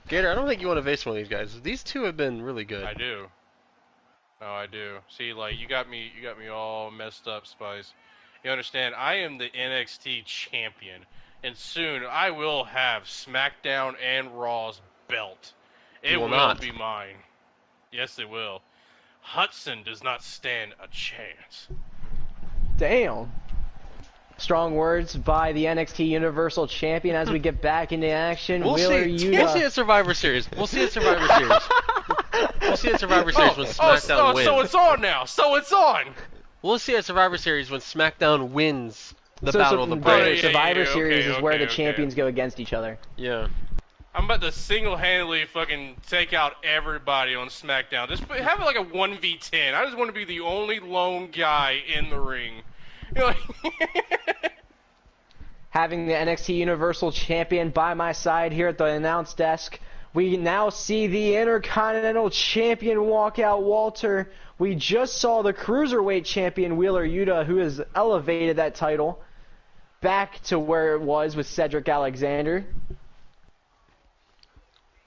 Gator, I don't think you want to face one of these guys. These two have been really good. I do. Oh, I do. See, like you got me all messed up, Spice. You understand? I am the NXT champion, and soon I will have SmackDown and Raw's belt. It will not. be mine. Yes, it will. Hudson does not stand a chance. Damn. Strong words by the NXT Universal Champion as we get back into action. We'll Wheeler see. Yuta. We'll see at Survivor Series. We'll see at Survivor Series. We'll see at Survivor Series when SmackDown wins. So it's on now. So it's on. We'll see at Survivor Series when SmackDown wins the Battle of the Brand. Survivor Series is where the champions go against each other. Yeah. I'm about to single-handedly fucking take out everybody on SmackDown. Just have it like a 1v10. I just want to be the only lone guy in the ring. You know, like Having the NXT Universal Champion by my side here at the announce desk, we now see the Intercontinental Champion walk out, Walter. We just saw the Cruiserweight Champion, Wheeler Yuta, who has elevated that title back to where it was with Cedric Alexander.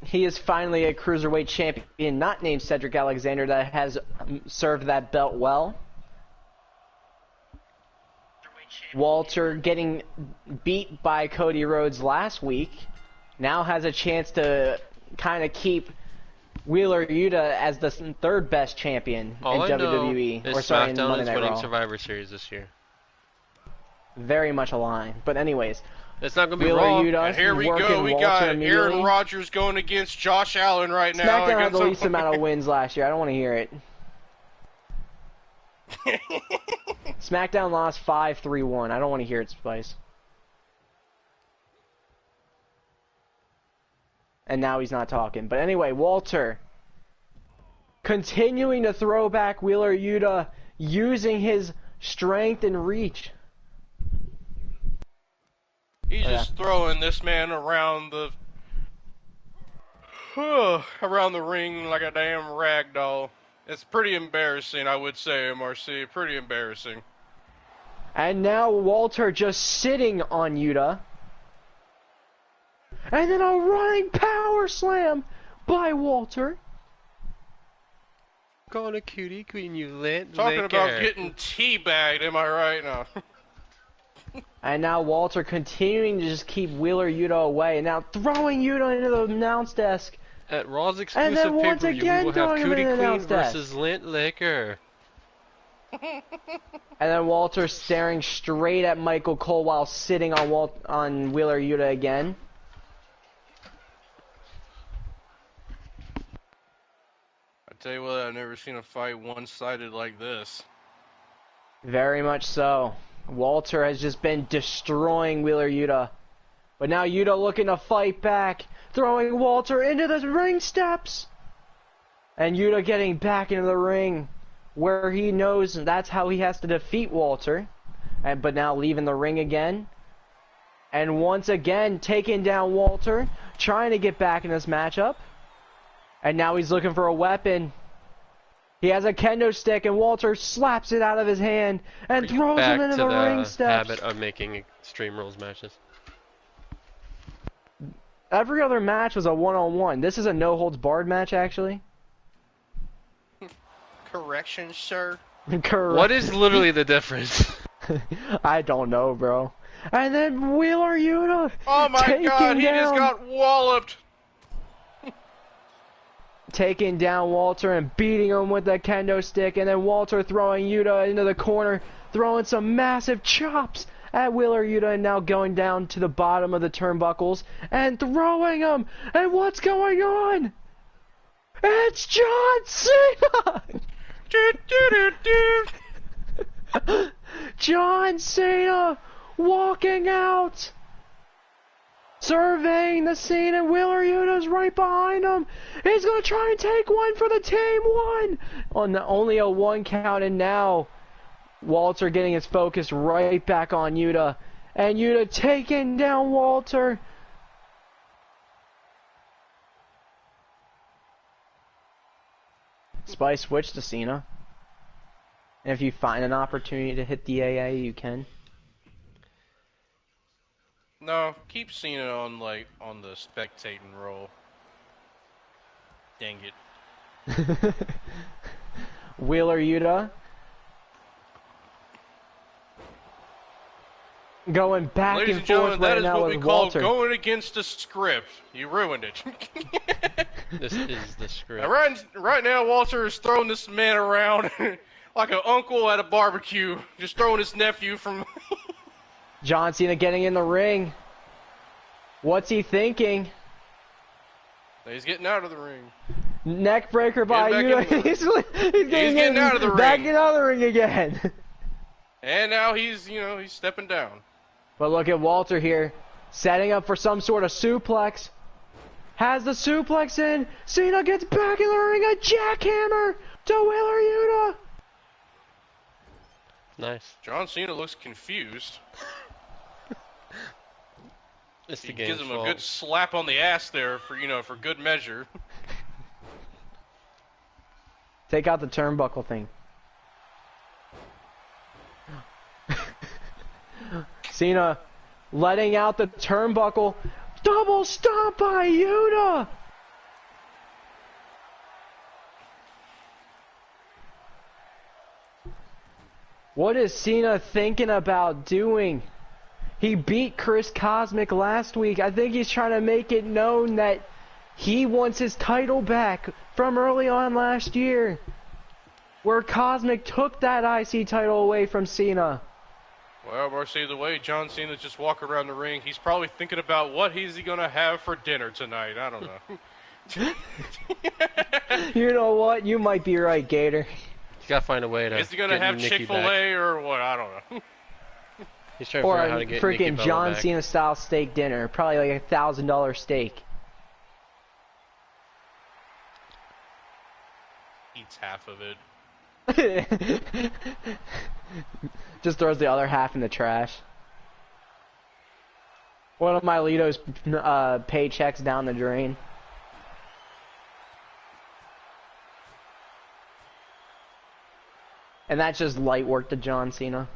He is finally a Cruiserweight Champion, not named Cedric Alexander, that has served that belt well. Walter, getting beat by Cody Rhodes last week, now has a chance to kind of keep Wheeler Yuta as the 3rd best champion All in I know WWE. is Sorry, in SmackDown Monday is Night winning Raw. Survivor Series this year. Very much aligned. But anyways, It's not going to be Wheeler Raw. Yuta and here we working go. We Walter got immediately. Aaron Rodgers going against Josh Allen right now. SmackDown had the least amount of wins last year. I don't want to hear it. SmackDown lost 5-3-1. I don't want to hear it, Spice. And now he's not talking. But anyway, Walter, continuing to throw back Wheeler Yuta, using his strength and reach. He's just throwing this man around the around the ring like a damn rag doll. It's pretty embarrassing, I would say, MRC. Pretty embarrassing. And now Walter just sitting on Yuta. And then a running power slam by Walter. Calling a cutie queen, you lit Talking liquor. about getting teabagged, am I right now? And now Walter continuing to just keep Wheeler Yuta away. And now throwing Yuta into the announce desk. At Raw's And exclusive then once pay-per-view, again we will have throwing him Cootie in the Queen announce desk. versus Lint Liquor. And then Walter staring straight at Michael Cole while sitting on Wheeler Yuta again. I tell you what, I've never seen a fight one-sided like this. Very much so. Walter has just been destroying Wheeler Yuta. But now Yuta looking to fight back, throwing Walter into the ring steps. And Yuta getting back into the ring, where he knows that's how he has to defeat Walter. But now leaving the ring again. And once again, taking down Walter, trying to get back in this matchup. And now he's looking for a weapon. He has a kendo stick, and Walter slaps it out of his hand and throws him into the ring steps. Habit of making Extreme Rules matches. Every other match was a one-on-one. This is a no-holds-barred match, actually. Correction, sir. Correct. What is literally the difference? I don't know, bro. And then Wheeler Yuta. Oh my god, he just got walloped. Taking down Walter and beating him with the kendo stick, and then Walter throwing Yuta into the corner, throwing some massive chops at Wheeler Yuta, and now going down to the bottom of the turnbuckles and throwing him. And what's going on? It's John Cena! John Cena walking out, surveying the scene, and Wheeler Yuta's right behind him. He's gonna try and take one for the team one. On only a 1 count, and now Walter getting his focus right back on Yuta, and Yuta taking down Walter. Spice switch to Cena. And if you find an opportunity to hit the AA, you can. No, keep Cena on the spectating role. Dang it. Wheeler Yuta going back Ladies and forth that right is now what with we call Walter. going against the script. You ruined it. This is the script. Now, right now, Walter is throwing this man around like an uncle at a barbecue, just throwing his nephew from. John Cena getting in the ring. What's he thinking? He's getting out of the ring. Neck breaker by Yuta. He's getting out of the ring. Back out of the ring again. And now he's stepping down. But look at Walter here, setting up for some sort of suplex. Has the suplex in. Cena gets back in the ring. A jackhammer to Wheeler Yuta. Nice. John Cena looks confused. He gives him a good slap on the ass there for good measure. Take out the turnbuckle thing. Cena letting out the turnbuckle. Double stomp by Yuta. What is Cena thinking about doing? He beat Chris Cosmic last week. I think he's trying to make it known that he wants his title back from early on last year, where Cosmic took that IC title away from Cena. Well, I see the way John Cena just walk around the ring, he's probably thinking about what is he gonna have for dinner tonight. I don't know. You know what? You might be right, Gator. You gotta find a way to. Is he gonna have Chick-fil-A or what? I don't know. He's trying to Or figure out how to a get freaking John back. Cena style steak dinner, probably like $1,000 steak. Eats half of it. Just throws the other half in the trash. One of Milito's paychecks down the drain. And that's just light work to John Cena.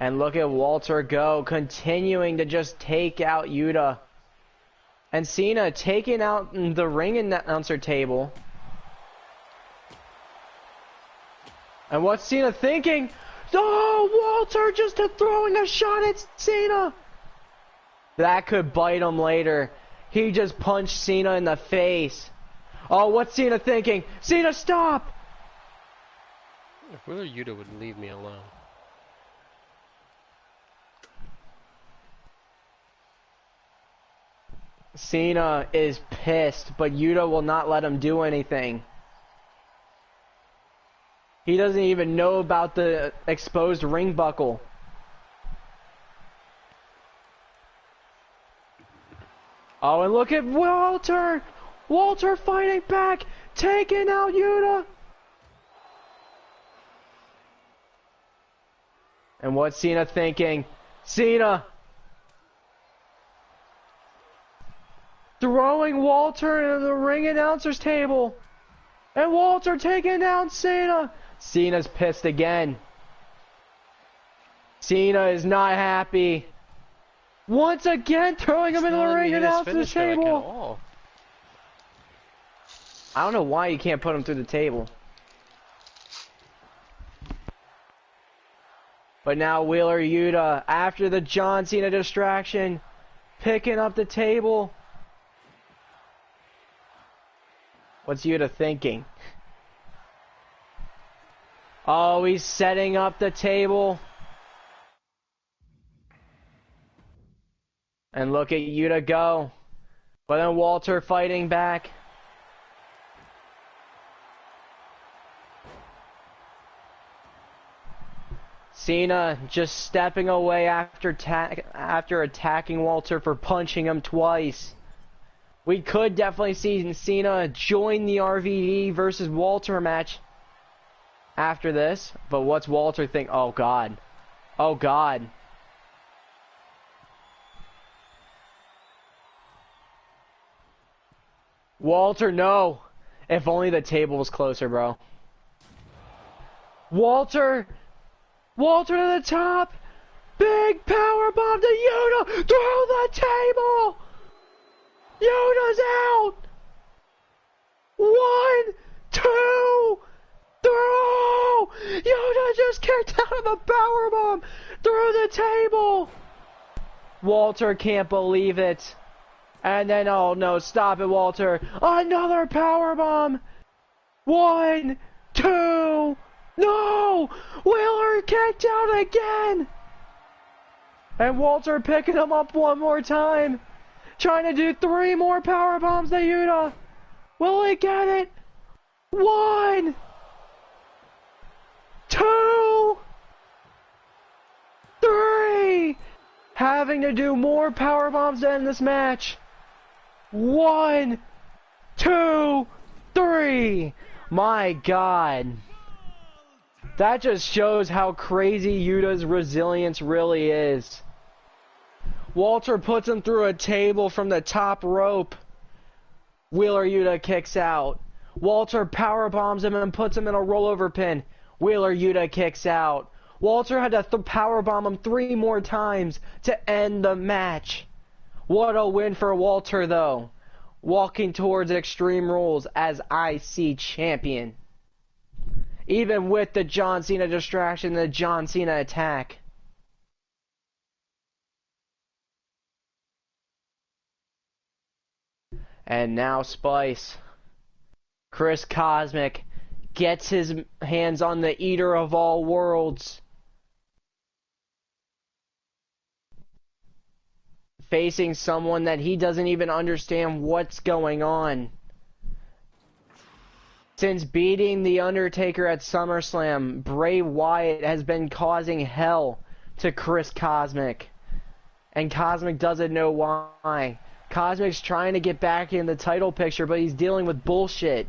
And look at Walter go, continuing to just take out Yuta. And Cena taking out the ring announcer table. And what's Cena thinking? Oh, Walter just throwing a shot at Cena. That could bite him later. He just punched Cena in the face. Oh, what's Cena thinking? Cena, stop! If Wheeler Yuta would leave me alone. Cena is pissed, but Yuta will not let him do anything. He doesn't even know about the exposed ring buckle. Oh, and look at Walter! Walter fighting back, taking out Yuta! And what's Cena thinking? Cena! Throwing Walter into the ring announcer's table! And Walter taking down Cena! Cena's pissed again. Cena is not happy. Once again, throwing him into the ring announcer's table! I don't know why you can't put him through the table. But now Wheeler Yuta, after the John Cena distraction, picking up the table. What's Yuta thinking? Oh, he's setting up the table. And look at Yuta go. But then Walter fighting back. Cena just stepping away after attacking Walter for punching him twice. We could definitely see Cena join the RVD versus Walter match after this. But what's Walter think? Oh God. Oh God. Walter, no. If only the table was closer, bro. Walter to the top. Big power bomb to Yuta through the table. Yuta's out. 1, 2, throw. Yuta just kicked out of a power bomb through the table. Walter can't believe it. And then, oh no, stop it, Walter. Another power bomb. 1, 2. No! Wheeler kicked out again! And Walter picking him up one more time. Trying to do 3 more power bombs to Yuta. Will he get it? 1, 2, 3. Having to do more power bombs to end this match. 1, 2, 3. My God. That just shows how crazy Yuta's resilience really is. Walter puts him through a table from the top rope. Wheeler Yuta kicks out. Walter powerbombs him and puts him in a rollover pin. Wheeler Yuta kicks out. Walter had to powerbomb him 3 more times to end the match. What a win for Walter, though. Walking towards Extreme Rules as IC champion. Even with the John Cena distraction, the John Cena attack. And now Spice. Chris Cosmic gets his hands on the Eater of all worlds. Facing someone that he doesn't even understand what's going on. Since beating The Undertaker at SummerSlam, Bray Wyatt has been causing hell to Chris Cosmic. And Cosmic doesn't know why. Cosmic's trying to get back in the title picture, but he's dealing with bullshit.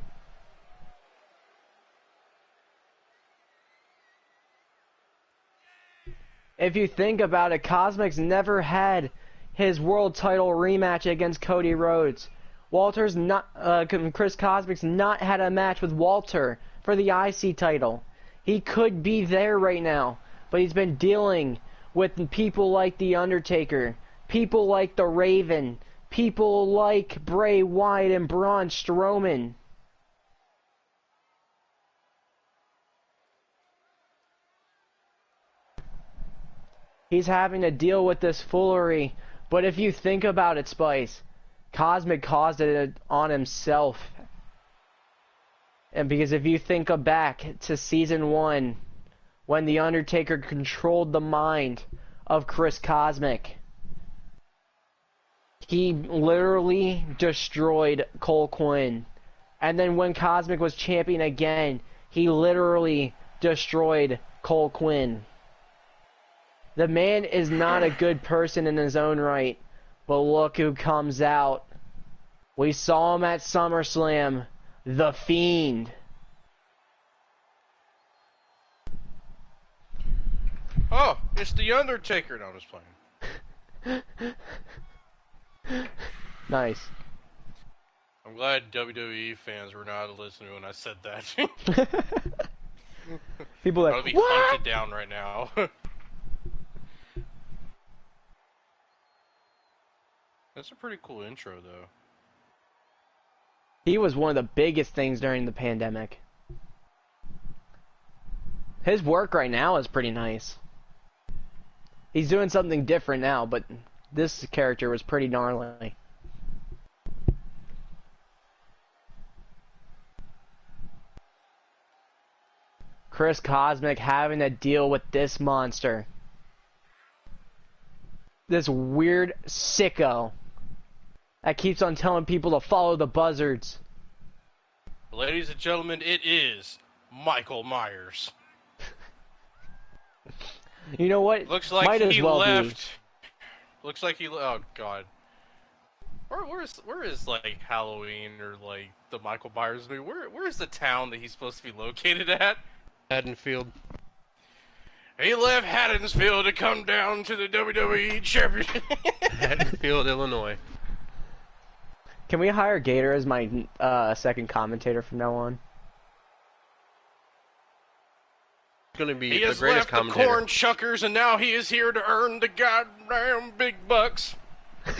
If you think about it, Cosmic's never had his world title rematch against Cody Rhodes. Chris Cosmic's not had a match with Walter for the IC title. He could be there right now, but he's been dealing with people like The Undertaker, people like The Raven, people like Bray Wyatt and Braun Strowman. He's having to deal with this foolery, but if you think about it, Spice, Cosmic caused it on himself. And because if you think back to Season 1, when The Undertaker controlled the mind of Chris Cosmic, he literally destroyed Cole Quinn. And then when Cosmic was champion again, he literally destroyed Cole Quinn. The man is not a good person in his own right, But look who comes out. We saw him at SummerSlam. The Fiend. Oh, it's The Undertaker. No, I'm just playing. Nice. I'm glad WWE fans were not listening when I said that. People are I'll like, be what? hunted down right now. That's a pretty cool intro, though. He was one of the biggest things during the pandemic. His work right now is pretty nice. He's doing something different now, but this character was pretty gnarly. Chris Cosmic having to deal with this monster. This weird sicko that keeps on telling people to follow the buzzards. Ladies and gentlemen, it is Michael Myers. You know what? Looks like Might as he well left. Be. Looks like he. Oh God. Where is like Halloween or like the Michael Myers movie? Where is the town that he's supposed to be located at? Haddonfield. He left Haddonfield to come down to the WWE Championship. Haddonfield, Illinois. Can we hire Gator as my second commentator from now on? Going to be He the has greatest left the commentator. corn chuckers and now he is here to earn the goddamn big bucks. I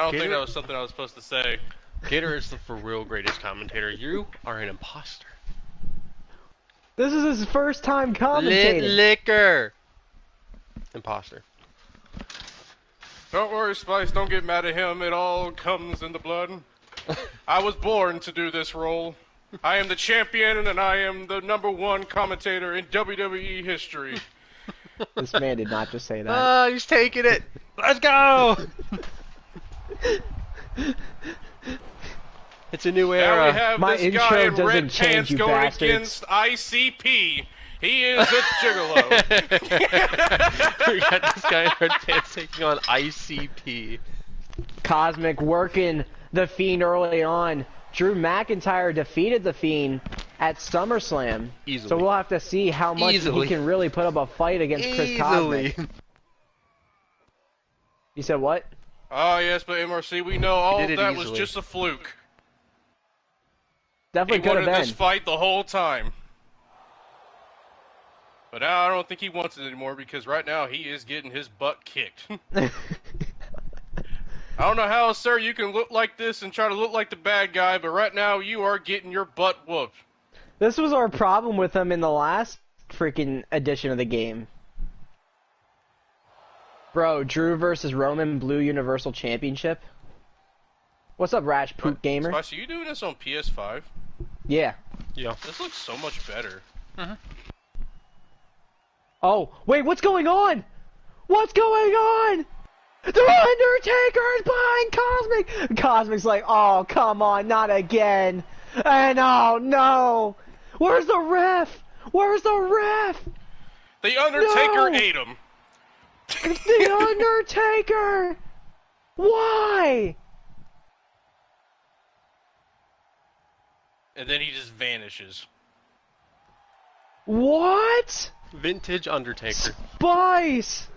don't think that was something I was supposed to say. Gator is the for real greatest commentator. You are an imposter. This is his first time commentating. Liquor. Imposter. Don't worry, Spice. Don't get mad at him. It all comes in the blood. I was born to do this role. I am the champion and I am the #1 commentator in WWE history. This man did not just say that. He's taking it. Let's go. It's a new era. Now we have My this guy in intro red doesn't change, pants you going bastards. against ICP. He is a gigolo. We got this guy in red pants taking on ICP. Cosmic working the Fiend early on. Drew McIntyre defeated the Fiend at SummerSlam. Easily. So we'll have to see how much Easily. he can really put up a fight against Chris Cosmic. You said what? Oh yes, but MRC, we know all did it that was easily. just a fluke. Definitely He could have wanted been. this fight the whole time. But now I don't think he wants it anymore because right now he is getting his butt kicked. I don't know how, sir, you can look like this and try to look like the bad guy, but right now you are getting your butt whooped. This was our problem with him in the last freaking edition of the game. Bro, Drew versus Roman Blue Universal Championship. What's up, Rash Poop Gamer? Spice, are you doing this on PS5? Yeah. Yeah. This looks so much better. Oh, wait, what's going on? What's going on? The Undertaker is behind Cosmic! Cosmic's like, oh, come on, not again. And oh, no. Where's the ref? Where's the ref? The Undertaker No! ate him. The Undertaker! Why? And then he just vanishes. What? Vintage Undertaker. Spice!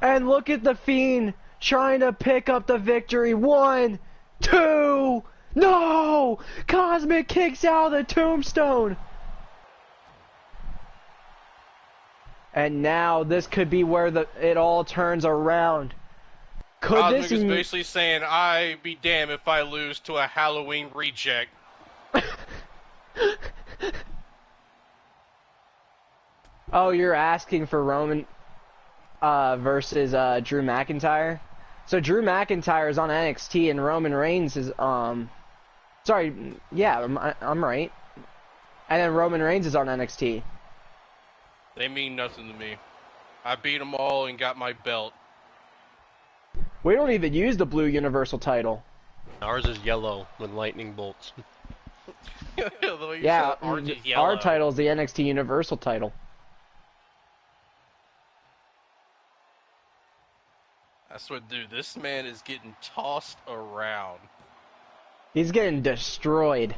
And look at the Fiend trying to pick up the victory. 1, 2, no! Cosmic kicks out of the tombstone. And now this could be where it all turns around. Could Cosmic this is basically saying, I be damned if I lose to a Halloween reject. Oh, you're asking for Roman versus Drew McIntyre? So Drew McIntyre is on NXT and Roman Reigns is sorry, yeah, I'm right. And then Roman Reigns is on NXT. They mean nothing to me. I beat them all and got my belt. We don't even use the blue Universal title. Ours is yellow with lightning bolts. The way you Yeah, said orange is yellow. our title is the NXT Universal title. I swear, dude, this man is getting tossed around. He's getting destroyed.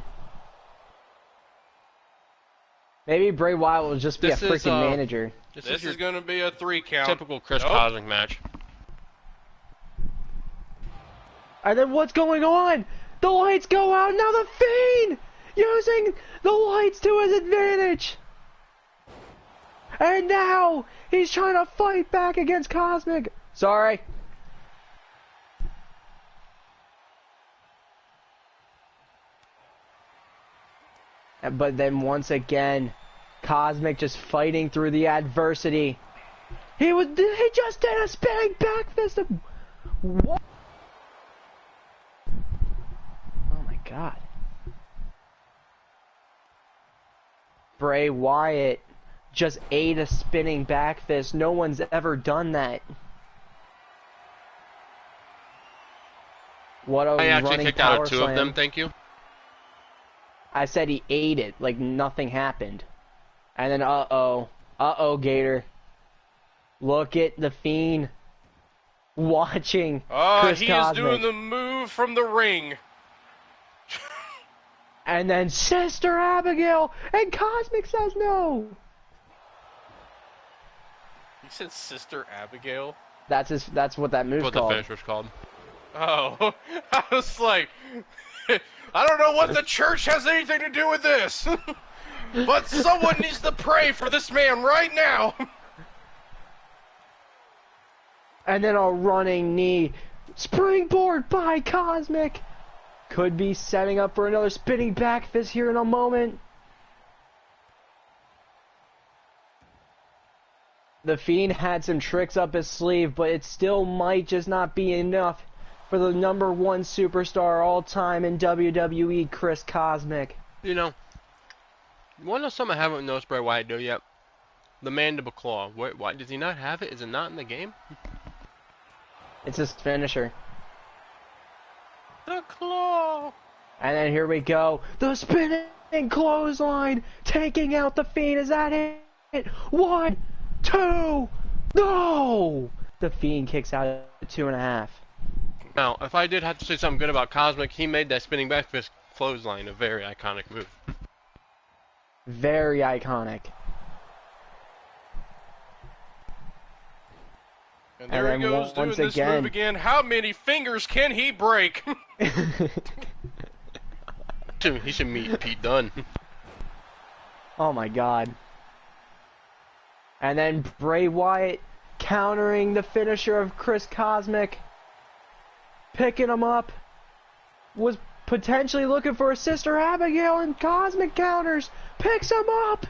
Maybe Bray Wyatt will just be a freaking manager. This is going to be a 3 count. Typical Chris Cosmic match. And then what's going on? The lights go out. Now the Fiend using the lights to his advantage. And now he's trying to fight back against Cosmic. Sorry. But then once again, Cosmic just fighting through the adversity. He just did a spinning back fist. What? Oh my God. Bray Wyatt just ate a spinning back fist. No one's ever done that. What a I actually running kicked out power of 2 slam. of them, thank you. I said he ate it, like nothing happened. And then, uh-oh, Gator. Look at the Fiend watching Chris he Cosmic. is doing the move from the ring. And then Sister Abigail, and Cosmic says no. He said Sister Abigail? That's what that move's That's what called. the finisher's called. Oh, I was like, I don't know what the church has anything to do with this, but someone needs to pray for this man right now. And then a running knee. Springboard by Cosmic. Could be setting up for another spinning back fist here in a moment. The Fiend had some tricks up his sleeve, but it still might just not be enough for the #1 superstar all time in WWE, Chris Cosmic. You know something I haven't noticed Bray Wyatt do yet? The mandible claw. Why does he not have it? Is it not in the game? It's his finisher. The claw. And then here we go. The spinning clothesline taking out the Fiend. Is that it? 1, 2, no! The Fiend kicks out at 2.5. Now, if I did have to say something good about Cosmic, he made that spinning back fist clothesline a very iconic move. Very iconic. And there he goes doing this move again. How many fingers can he break? He should meet Pete Dunne. Oh my God. And then Bray Wyatt countering the finisher of Chris Cosmic. Picking him up. Was potentially looking for a Sister Abigail, and Cosmic counters. Picks him up.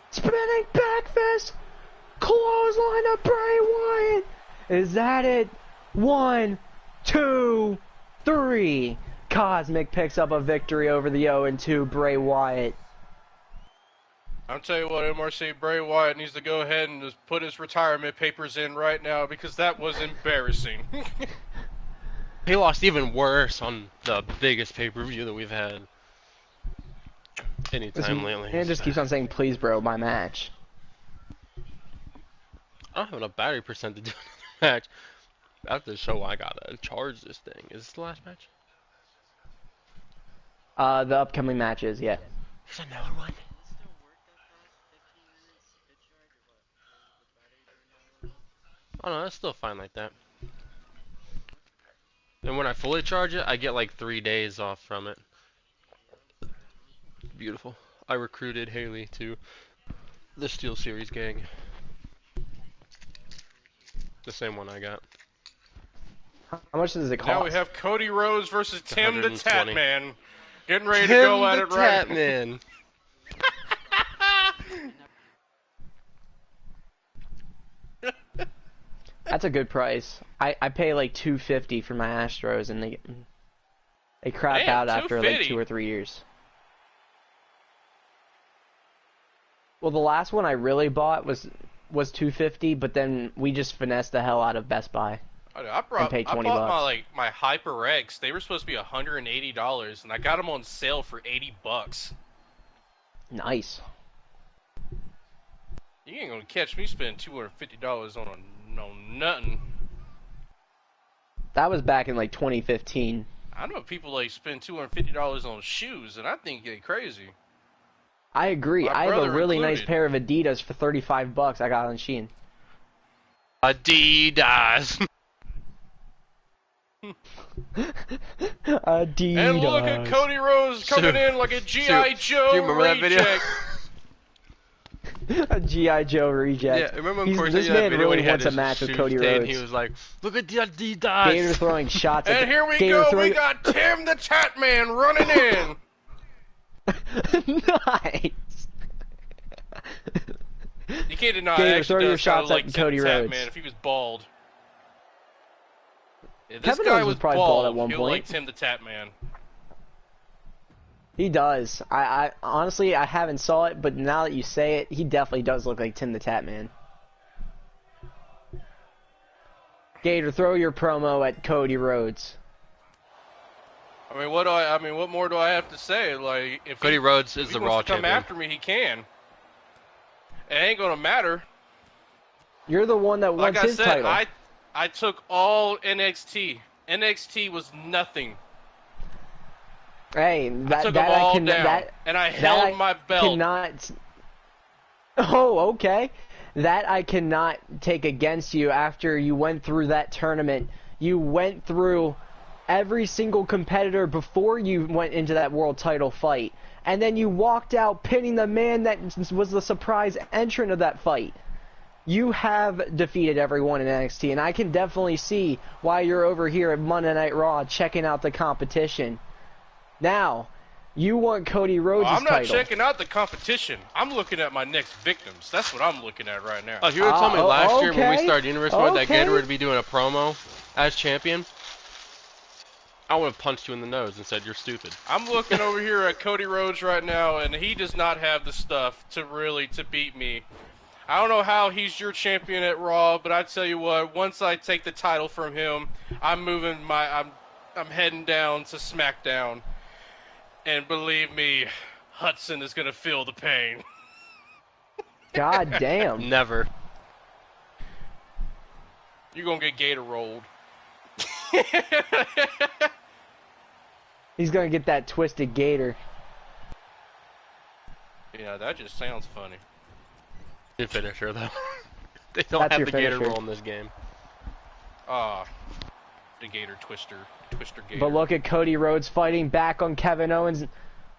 Spinning back fist. Clothesline of Bray Wyatt. Is that it? 1, 2, 3. Cosmic picks up a victory over the 0-2 Bray Wyatt. I'll tell you what, MRC, Bray Wyatt needs to go ahead and just put his retirement papers in right now, because that was embarrassing. He lost even worse on the biggest pay-per-view that we've had anytime lately. And just keeps on saying, please bro, my match. I don't have enough battery percent to do another match. After the show, I gotta charge this thing. Is this the last match? The upcoming matches, yeah. There's another one. Oh no, that's still fine like that. And when I fully charge it, I get like 3 days off from it. Beautiful. I recruited Haley to the Steel Series gang. The same one I got. How much does it cost? Now we have Cody Rhodes versus Tim the 120. Tatman. Getting ready to go at it right now. Tatman. That's a good price. I pay like $250 for my Astros, and they crap out after like 2 or 3 years. Well, the last one I really bought was $250, but then we just finessed the hell out of Best Buy. I paid $20. bought my HyperX. They were supposed to be $180, and I got them on sale for $80. Nice. You ain't gonna catch me spending $250 on nothing. That was back in like 2015. I know people like spend $250 on shoes, and I think they're crazy. I agree. My I have a brother really nice included. pair of Adidas for $35 I got on Shein. Adidas. Adidas. And look at Cody Rhodes coming in like a G.I. Joe Do you remember that video? A G.I. Joe reject. Yeah, remember when Corey This sent you that man video when really he had wants a his match with shoes Cody stained, Rhodes. He was like, look at the Adidas. Gator throwing shots at And here we Gator go, throwing... we got Tim the Tat Man running in. Nice. You can't deny Gator, it actually throw your does kinda shots like at Tim Cody the Tat Rhodes. Man if he was bald. If this Kevin guy Owens was was probably bald, bald at one he'll point. like Tim the Tat Man. He does. I honestly, I haven't saw it, but now that you say it, he definitely does look like Tim the Tat Man. Gator, throw your promo at Cody Rhodes. I mean, what more do I have to say? Like, if Cody Rhodes is he the wants Raw to come champion. after me, he can. It ain't gonna matter. You're the one that Like wants I his said, title. I took all NXT. NXT was nothing. Hey, I that took that them all I can down, that and I that held I my belt. cannot. Oh, okay. That I cannot take against you after you went through that tournament. You went through every single competitor before you went into that world title fight. And then you walked out pinning the man that was the surprise entrant of that fight. You have defeated everyone in NXT, and I can definitely see why you're over here at Monday Night Raw checking out the competition. Now, you want Cody Rhodes' I'm not title. checking out the competition. I'm looking at my next victims. That's what I'm looking at right now. Oh, if you would have told me last year when we okay. started Universe Mode that Okay. Gator would be doing a promo as champion, I would have punched you in the nose and said you're stupid. I'm looking over here at Cody Rhodes right now, and he does not have the stuff to beat me. I don't know how he's your champion at Raw, but I tell you what, once I take the title from him, I'm heading down to SmackDown. And believe me, Hudson is gonna feel the pain. God damn. Never. You're gonna get Gator rolled. He's gonna get that twisted gator. Yeah, that just sounds funny. Good finisher though. They don't That's have your the Gator finisher. roll in this game. The Gator Twister Gator. But look at Cody Rhodes fighting back on Kevin Owens.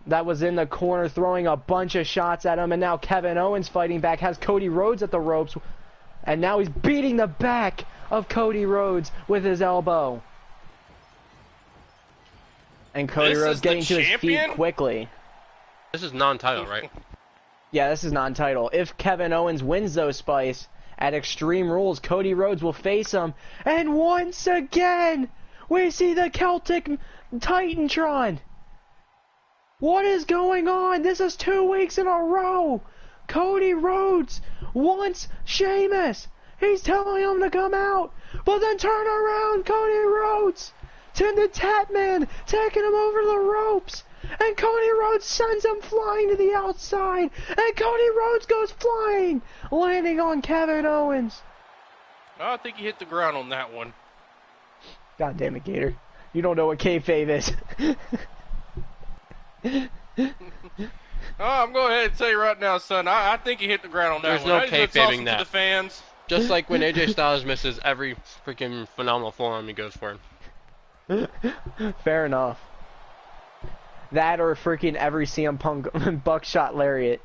That was in the corner throwing a bunch of shots at him, and now Kevin Owens fighting back, has Cody Rhodes at the ropes, and now he's beating the back of Cody Rhodes with his elbow. And Cody This Rhodes is the getting to his feet champion? quickly. This is non-title, right? Yeah, this is non-title. If Kevin Owens wins those Spice at Extreme Rules, Cody Rhodes will face him. And once again, we see the Celtic Titantron. What is going on? This is 2 weeks in a row. Cody Rhodes wants Sheamus. He's telling him to come out. But then turn around, Cody Rhodes. Tim the Tat Man taking him over the ropes. And Cody Rhodes sends him flying to the outside. And Cody Rhodes goes flying, landing on Kevin Owens. I think he hit the ground on that one. God damn it, Gator. You don't know what kayfabe is. I'm going ahead and tell you right now, son. I think he hit the ground on that There's one. no I just toss kayfabing him that. to the fans. Just like when AJ Styles misses every freaking phenomenal forearm he goes for. Fair enough. That or freaking every CM Punk buckshot lariat.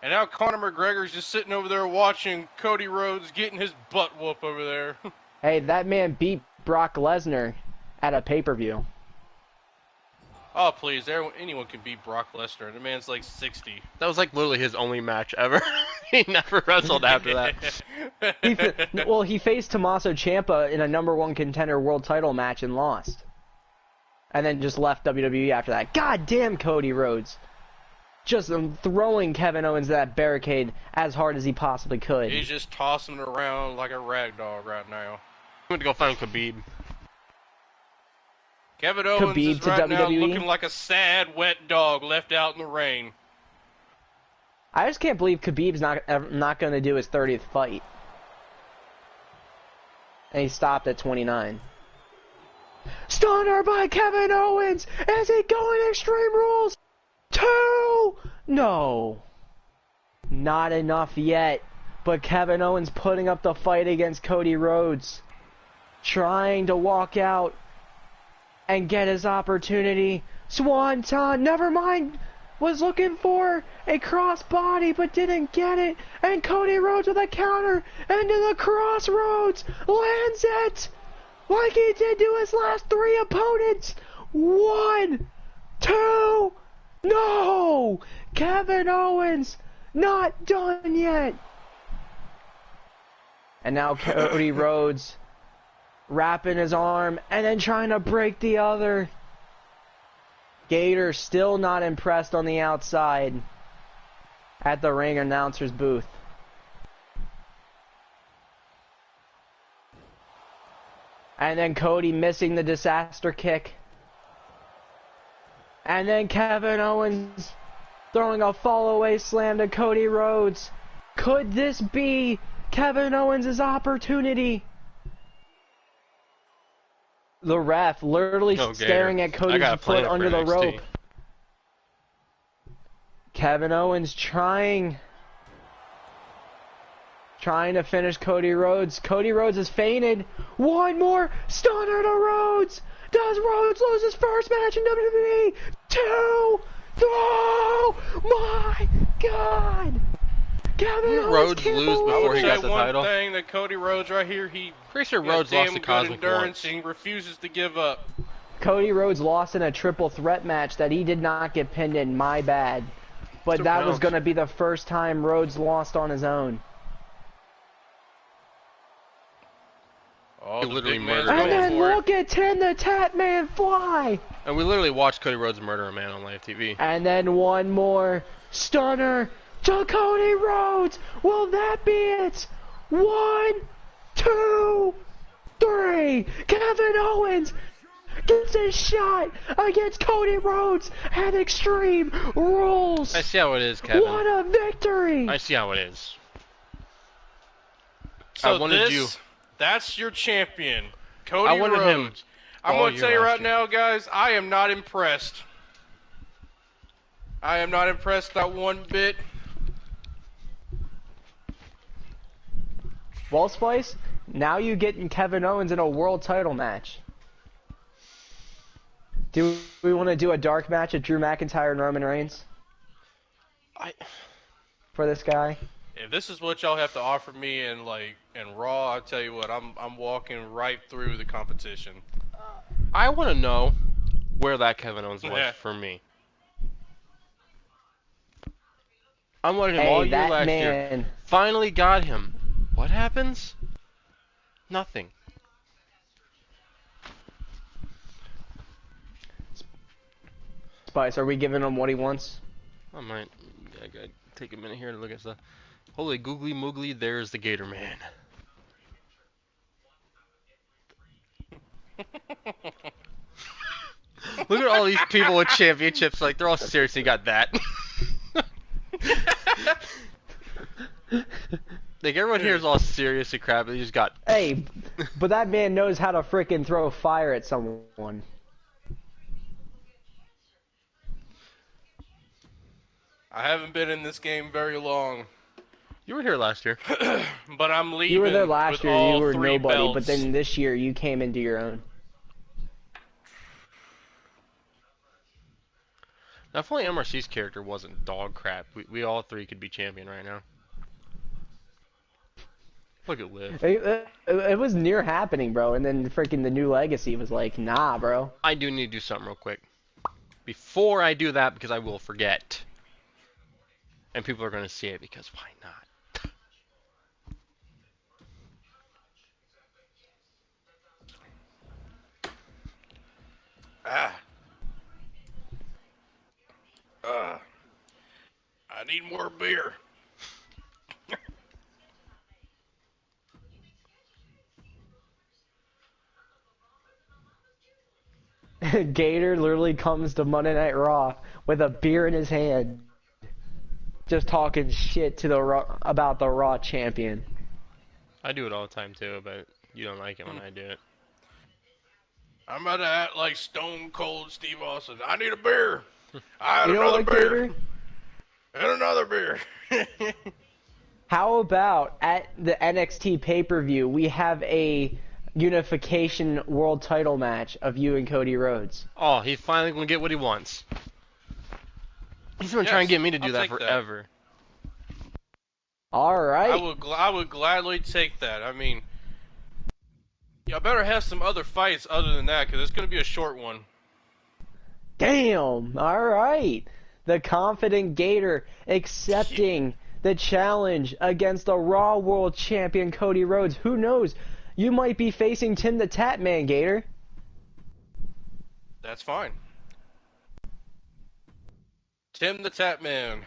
And now Conor McGregor's just sitting over there watching Cody Rhodes getting his butt whoop over there. Hey, that man beat Brock Lesnar at a pay-per-view. Oh, please. Anyone can beat Brock Lesnar. The man's like 60. That was like literally his only match ever. He never wrestled after that. He faced Tommaso Ciampa in a #1 contender world title match and lost. And then just left WWE after that. God damn Cody Rhodes. Just throwing Kevin Owens to that barricade as hard as he possibly could. He's just tossing it around like a rag doll right now. I'm gonna go find Khabib. Kevin Owens Khabib is to right now WWE? looking like a sad, wet dog left out in the rain. I just can't believe Khabib's not going to do his 30th fight. And he stopped at 29. Stunner by Kevin Owens! Is he going Extreme Rules? 2! No. Not enough yet. But Kevin Owens putting up the fight against Cody Rhodes. Trying to walk out and get his opportunity. Swanton, never mind. Was looking for a crossbody but didn't get it. And Cody Rhodes with a counter into the crossroads. Lands it! Like he did to his last 3 opponents. 1, 2, no! Kevin Owens, not done yet. And now Cody Rhodes wrapping his arm and then trying to break the other. Gator still not impressed on the outside at the ring announcer's booth. And then Cody missing the disaster kick. And then Kevin Owens throwing a fall-away slam to Cody Rhodes. Could this be Kevin Owens' opportunity? The ref literally staring at Cody's foot under the rope. Kevin Owens trying to finish Cody Rhodes. Cody Rhodes is fainted. One more stunner to Rhodes. Does Rhodes lose his first match in WWE? 2! Oh my God! Kevin Owens Rhodes lose before he got the title. One thing that Cody Rhodes right here, he pretty sure Rhodes lost the Cosmic endurance and he refuses to give up. Cody Rhodes lost in a triple threat match that he did not get pinned in. My bad. But that was going to be the first time Rhodes lost on his own. Oh, he literally murdered and then look at 10 the Tat Man fly. And we literally watched Cody Rhodes murder a man on live TV. And then one more stunner to Cody Rhodes. Will that be it? 1, 2, 3. Kevin Owens gets his shot against Cody Rhodes at Extreme Rules. I see how it is, Kevin. What a victory! I see how it is. So I wanted you. That's your champion, Cody Rhodes. Him I'm going to tell you right now, guys, I am not impressed. I am not impressed, not one bit. Well, Spice, now you get Kevin Owens in a world title match. Do we want to do a dark match of Drew McIntyre and Roman Reigns? For this guy? If this is what y'all have to offer me in Raw, I'll tell you what, I'm walking right through the competition. I want to know where that Kevin Owens was for me. I wanted him all year last year. Finally got him. What happens? Nothing. Spice, are we giving him what he wants? I might. I gotta take a minute here to look at stuff. Holy googly moogly, there's the Gator Man. Look at all these people with championships, like, they're all seriously got that. Like, everyone here is all serious and crap, they just got... Hey, but that man knows how to frickin' throw fire at someone. I haven't been in this game very long. You were here last year. But I'm leaving. You were there last year, you were nobody, belts. but then this year you came into your own. Now, if only MRC's character wasn't dog crap, we all three could be champion right now. Look at Liv. It was near happening, bro, and then freaking the New Legacy was like, nah, bro. I do need to do something real quick. Before I do that, because I will forget. And people are going to see it, because why not? I need more beer. Gator literally comes to Monday Night Raw with a beer in his hand, just talking shit to about the Raw champion. I do it all the time too, but You don't like it when I do it. I'm about to act like Stone Cold Steve Austin. I need a beer. I had You know another what, beer. Gator? And another beer. How about at the NXT pay-per-view, we have a unification world title match of you and Cody Rhodes? Oh, he's finally gonna get what he wants. He's been trying to get me to do I'll that take forever. All right. I would gladly take that. I mean, y'all better have some other fights other than that, because it's going to be a short one. Damn. All right. The confident Gator accepting the challenge against the Raw World Champion Cody Rhodes. Who knows? You might be facing Tim the Tap Man, Gator. That's fine. Tim the Tap Man.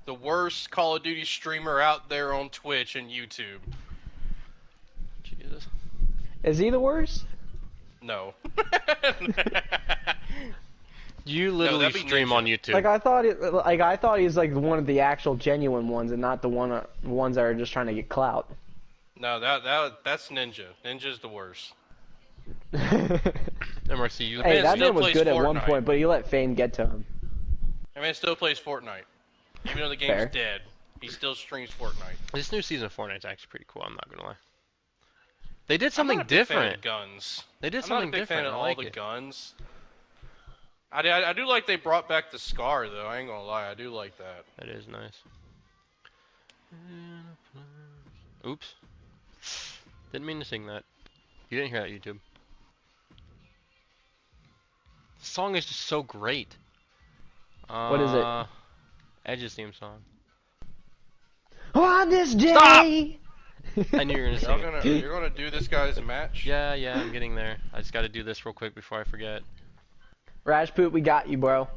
The worst Call of Duty streamer out there on Twitch and YouTube. Jesus. Is he the worst? No. You literally stream on YouTube. Like I thought he was like one of the actual genuine ones, and not the ones that are just trying to get clout. No, that's Ninja. Ninja's the worst. MRC, you. Hey, that man was good at one Fortnite. point, but he let fame get to him. I mean, still plays Fortnite. Even though the game's Fair. dead, he still streams Fortnite. This new season of Fortnite's actually pretty cool. I'm not gonna lie. They did I'm something not a big fan different. of guns. They did I'm something not a big different. fan of I all like the it. guns. I do like they brought back the Scar, though. I ain't gonna lie, I do like that. That is nice. Oops. Didn't mean to sing that. You didn't hear that, YouTube. The song is just so great. What is it? Edge's theme song. On this day. I knew you were gonna sing it. You're gonna do this guy's match? Yeah, I'm getting there. I just gotta do this real quick before I forget. Rajput, we got you, bro.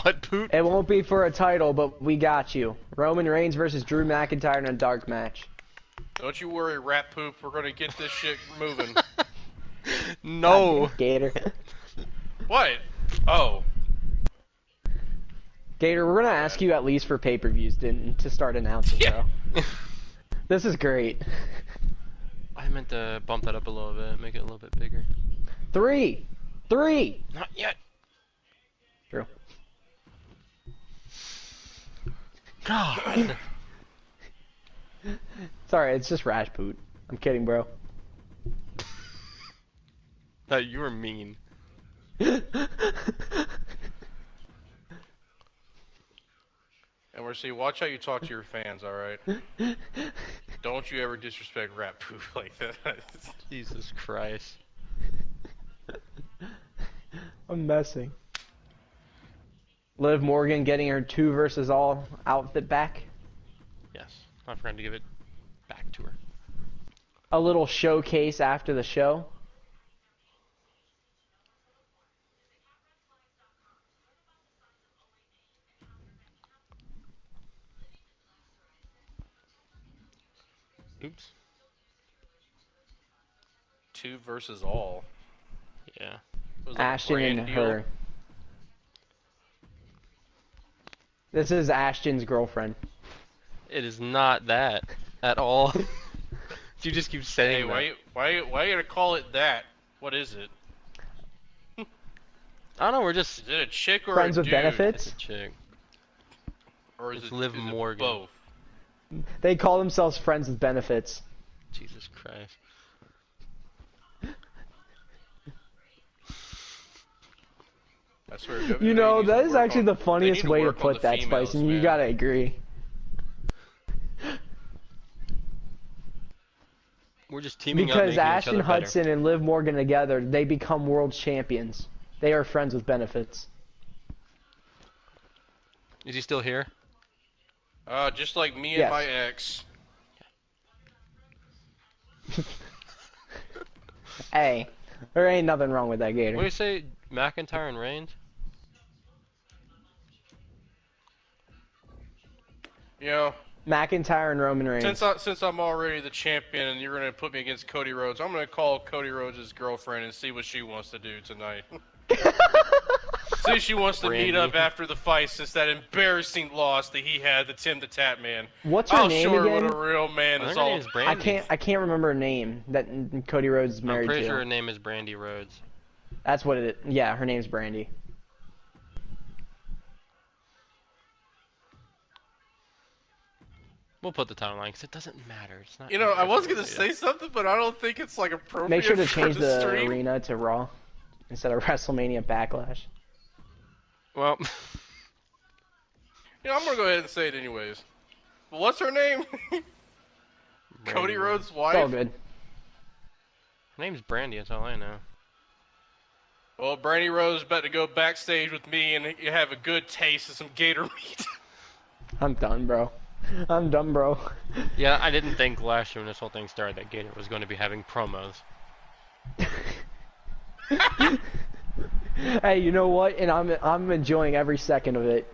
What, Poot? It won't be for a title, but we got you. Roman Reigns versus Drew McIntyre in a dark match. Don't you worry, Rat Poop. We're gonna get this shit moving. No. Gator. What? Oh. Gator, we're gonna ask you at least for pay-per-views to start announcing, bro. This is great. I meant to bump that up a little bit, make it a little bit bigger. Three. Not yet. True. God. Sorry, it's just Rajput. I'm kidding, bro. That you were mean. And we're watch how you talk to your fans, alright? Don't you ever disrespect Rat Poop like that. Jesus Christ. I'm messing. Liv Morgan getting her 2 versus all outfit back. Yes. I forgot to give it back to her. A little showcase after the show. Oops. 2 versus all. Yeah. Was that a Ashton brand and deal? her. This is Ashton's girlfriend. It is not that at all. You just keep saying Hey, that. why you gonna call it that? What is it? I don't know, we're just Is it a chick or Friends a with dude? it's benefits? a chick. Or is It's it Liv is it Morgan. both? They call themselves friends with benefits. Jesus Christ. I swear. You know, WWE needs that to is work actually on- the they funniest need to way to work on put the that, females, Spice, and you man. gotta agree. We're just teaming up, Because making each Ashton other better. Hudson and Liv Morgan together, they become world champions. They are friends with benefits. Is he still here? Just like me and Yes. my ex. Hey, there ain't nothing wrong with that, Gator. What do you say, McIntyre and Reigns? You know, McIntyre and Roman Reigns. since I'm already the champion and you're gonna put me against Cody Rhodes, I'm gonna call Cody Rhodes' girlfriend and see what she wants to do tonight. See, she wants to meet Brandy. up after the fight since that embarrassing loss that he had to Tim the Tap Man. What's her I'll name show her again? what a real man I is think her all. name is Brandy. I can't remember her name that Cody Rhodes is married I'm pretty to. sure her name is Brandy Rhodes. That's what it. Yeah, her name's Brandy. We'll put the title line because it doesn't matter. It's not. You know, I was gonna universal say data. something, but I don't think it's like appropriate. Make sure to for change the stream. arena to Raw instead of WrestleMania Backlash. Well, You know, I'm gonna go ahead and say it anyways. But what's her name? Cody Rhodes' wife. It's all good. her name's Brandy. That's all I know. Well, Brandy Rose about to go backstage with me and you have a good taste of some gator meat. I'm done, bro. I'm done, bro. Yeah, I didn't think last year when this whole thing started that Gator was going to be having promos. Hey, you know what? And I'm enjoying every second of it.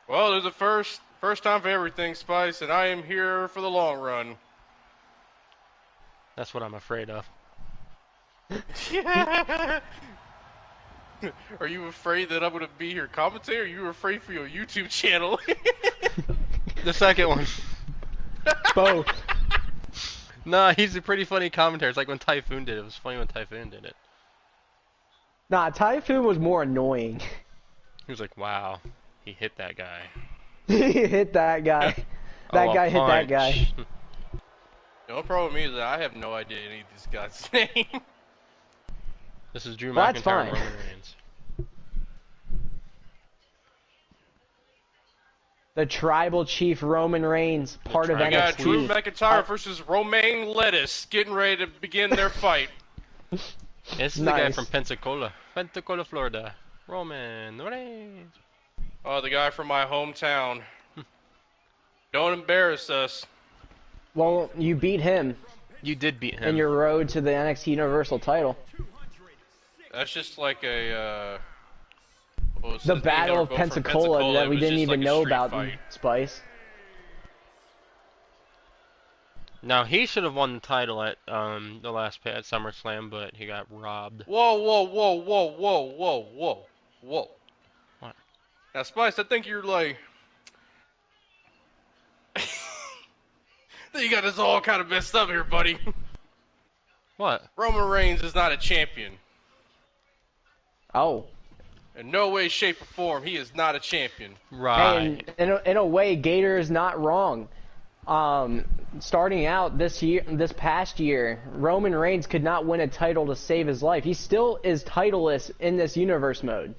Well, there's a first time for everything, Spice, and I am here for the long run. That's what I'm afraid of. Are you afraid that I'm gonna be here commentating, or are you afraid for your YouTube channel? The second one. Both. Nah, he's a pretty funny commentator. It's like when Typhoon did it. It was funny when Typhoon did it. Nah, Typhoon was more annoying. He was like, wow, he hit that guy. He hit that guy. That Oh, a guy hit that guy. punch. The only problem with me is that I have no idea any of these guys' name. This is Drew Well, that's McIntyre and fine. Roman Reigns. The Tribal Chief Roman Reigns, part of I got Drew NXT. McIntyre versus Romaine Lettuce getting ready to begin their fight. This is the guy Nice. from Pensacola, Florida. Roman Reigns. Oh, the guy from my hometown. Don't embarrass us. Well, you beat him You did beat him. in your road to the NXT Universal title. That's just like a, what was The his name? They Battle were of both from Pensacola that It we was didn't just even like a know street about, fight. Spice. Now he should have won the title at the last pay at SummerSlam, but he got robbed. Whoa, whoa, whoa, whoa, whoa, whoa, whoa, whoa. What? Now, Spice, I think you're like... you got us all kind of messed up here, buddy. What? Roman Reigns is not a champion. Oh. In no way, shape, or form, he is not a champion. Right. And in a way, Gator is not wrong. Starting out this past year, Roman Reigns could not win a title to save his life. He still is titleless in this universe mode.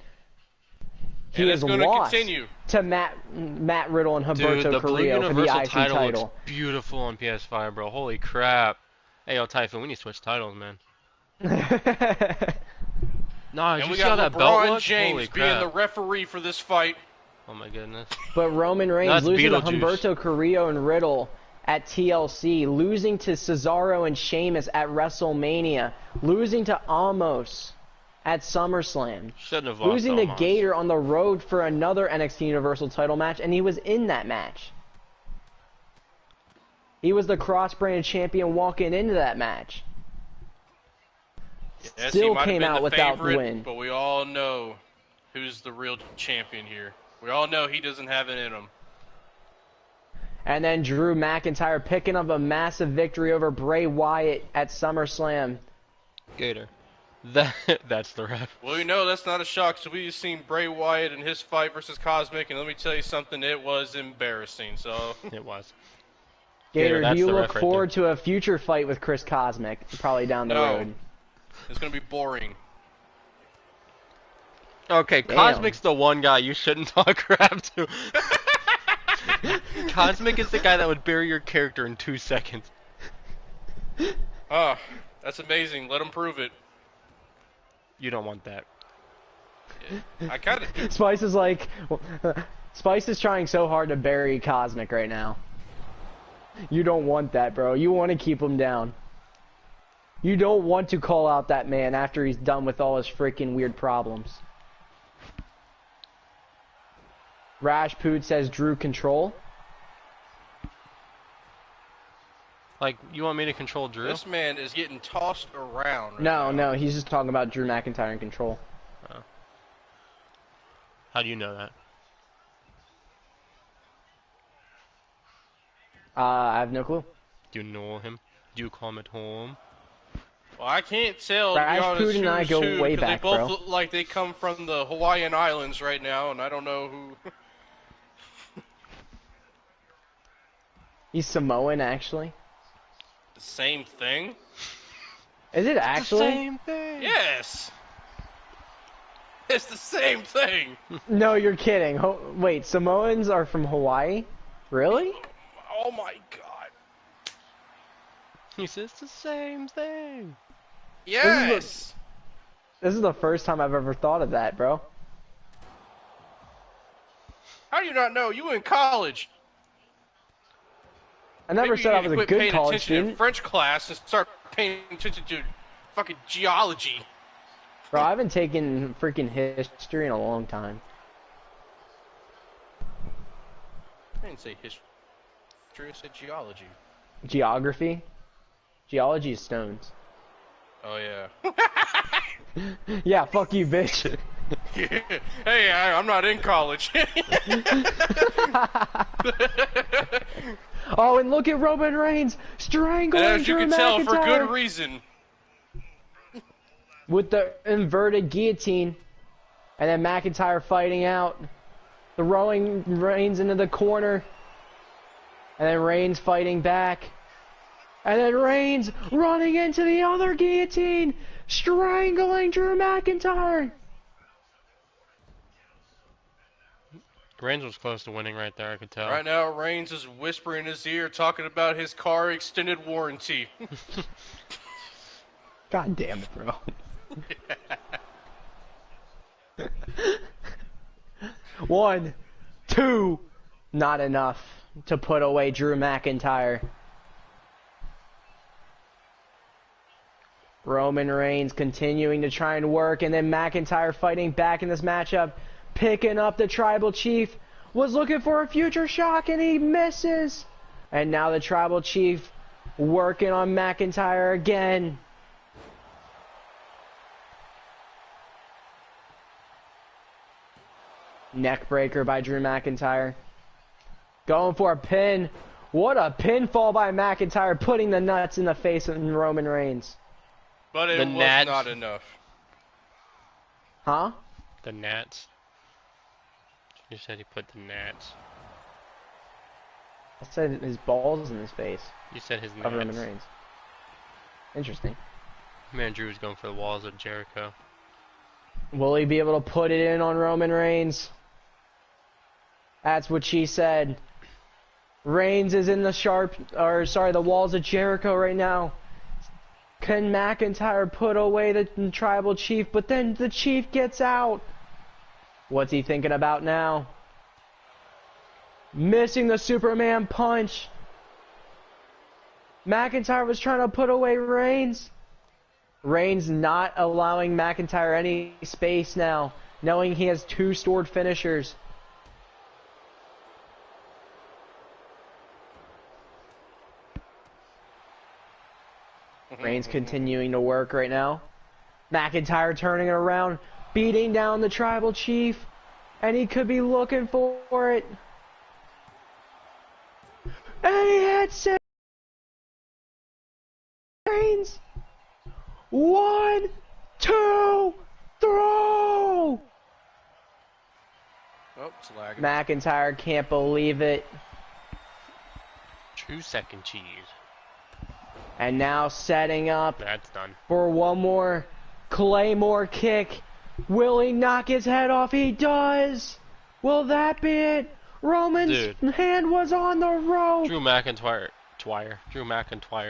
He And is it's going to lost continue. to Matt Riddle and Dude, Humberto the Blue Carrillo for the Universal IC title title. looks beautiful on PS5, bro. Holy crap. Hey, yo, Typhoon, we need to switch titles, man. Nah, did And you we see how got that belt LeBron looked? James Holy being crap. the referee for this fight. Oh my goodness. But Roman Reigns That's losing to Beetlejuice. Humberto Carrillo and Riddle at TLC, losing to Cesaro and Sheamus at WrestleMania, losing to Amos at SummerSlam, Shouldn't have lost losing to almost. Gator on the road for another NXT Universal title match, and he was in that match. He was the cross-brand champion walking into that match. Yes, Still he might came have been out the without the favorite, win. but we all know who's the real champion here. We all know he doesn't have it in him. And then Drew McIntyre picking up a massive victory over Bray Wyatt at SummerSlam. Gator. That's the ref. Well, you know, that's not a shock, so we just seen Bray Wyatt in his fight versus Cosmic, and let me tell you something, it was embarrassing, so... It was. Gator, that's do you the look ref right forward to a future fight with Chris Cosmic, probably down the No. road? It's gonna be boring. Okay, Damn. Cosmic's the one guy you shouldn't talk crap to. Cosmic is the guy that would bury your character in 2 seconds. Ah, that's amazing. Let him prove it. You don't want that. I kinda do. Spice is like... Spice is trying so hard to bury Cosmic right now. You don't want that, bro. You want to keep him down. You don't want to call out that man after he's done with all his freaking weird problems. Rashput says Drew control. Like, you want me to control Drew? This man is getting tossed around right No, now. no, he's just talking about Drew McIntyre in control. How do you know that? I have no clue. Do you know him? Do you come at home? Well, I can't tell, to be Rashput honest, and I who's go who, way because they back, both bro. look like they come from the Hawaiian Islands right now, and I don't know who. He's Samoan, actually. The same thing? Is it The actually? same thing. Yes! It's the same thing! No, you're kidding. Wait, Samoans are from Hawaii? Really? Oh my god. He says the same thing. Yes! This is the first time I've ever thought of that, bro. How do you not know? You were in college. I never Maybe said you I need was to a quit good paying college attention in student. French class and start paying attention to fucking geology. Bro, I haven't taken freaking history in a long time. I didn't say history, I said geology. Geography? Geology is stones. Oh yeah. Yeah, fuck you, bitch. Hey, I'm not in college. Oh, and look at Roman Reigns strangling And as you Drew can tell, for good McIntyre reason. with the inverted guillotine, and then McIntyre fighting out, throwing Reigns into the corner, and then Reigns fighting back, and then Reigns running into the other guillotine, strangling Drew McIntyre. Reigns was close to winning right there, I could tell. Right now, Reigns is whispering in his ear, talking about his car extended warranty. God damn it, bro. One, two, not enough to put away Drew McIntyre. Roman Reigns continuing to try and work, and then McIntyre fighting back in this matchup, picking up the Tribal Chief, was looking for a future shock, and he misses. And now the Tribal Chief working on McIntyre again. Neckbreaker by Drew McIntyre. Going for a pin. What a pinfall by McIntyre, putting the nuts in the face of Roman Reigns. But it The was Nats. not enough. Huh? The Nats. You said he put the Nats. I said his balls in his face You said his of Roman Nats. Reigns. Interesting. Man, Drew was going for the walls of Jericho. Will he be able to put it in on Roman Reigns? That's what she said. Reigns is in the walls of Jericho right now. Can McIntyre put away the Tribal Chief? But then the Chief gets out. What's he thinking about now? Missing the Superman punch. McIntyre was trying to put away Reigns. Reigns not allowing McIntyre any space now, knowing he has two stored finishers. Reigns continuing to work right now. McIntyre turning it around, beating down the Tribal Chief, and he could be looking for it. And he hits it! Reigns! 1, 2, throw! Oh, it's lagging. McIntyre can't believe it. True second cheese. And now setting up That's done. for one more Claymore kick. Will he knock his head off? He does! Will that be it? Roman's hand was on the rope! Drew McIntyre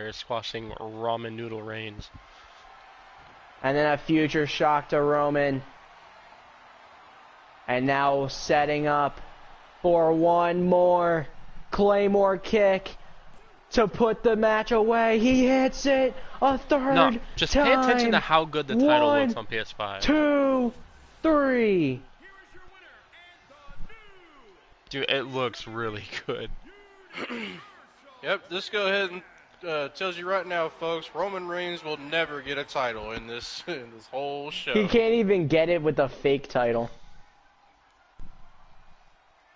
is squashing Ramen Noodle Reigns. And then a future shock to Roman. And now setting up for one more Claymore kick to put the match away. He hits it a third No, just time. pay attention to how good the title 1, looks on PS5. 2, 3. Dude, it looks really good. Yep, just go ahead and tells you right now, folks, Roman Reigns will never get a title in this whole show. He can't even get it with a fake title.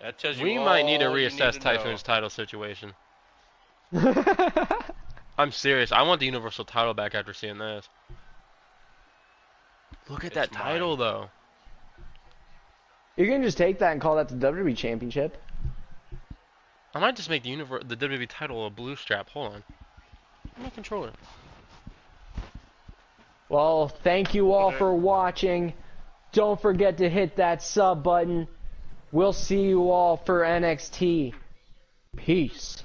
That tells you We might need to all you reassess to Typhoon's know. title situation. I'm serious. I want the Universal title back after seeing this. Look at that title, mine. though. You can just take that and call that the WWE Championship. I might just make the WWE title a blue strap. Hold on. My controller. Well, thank you all for watching. Don't forget to hit that sub button. We'll see you all for NXT. Peace.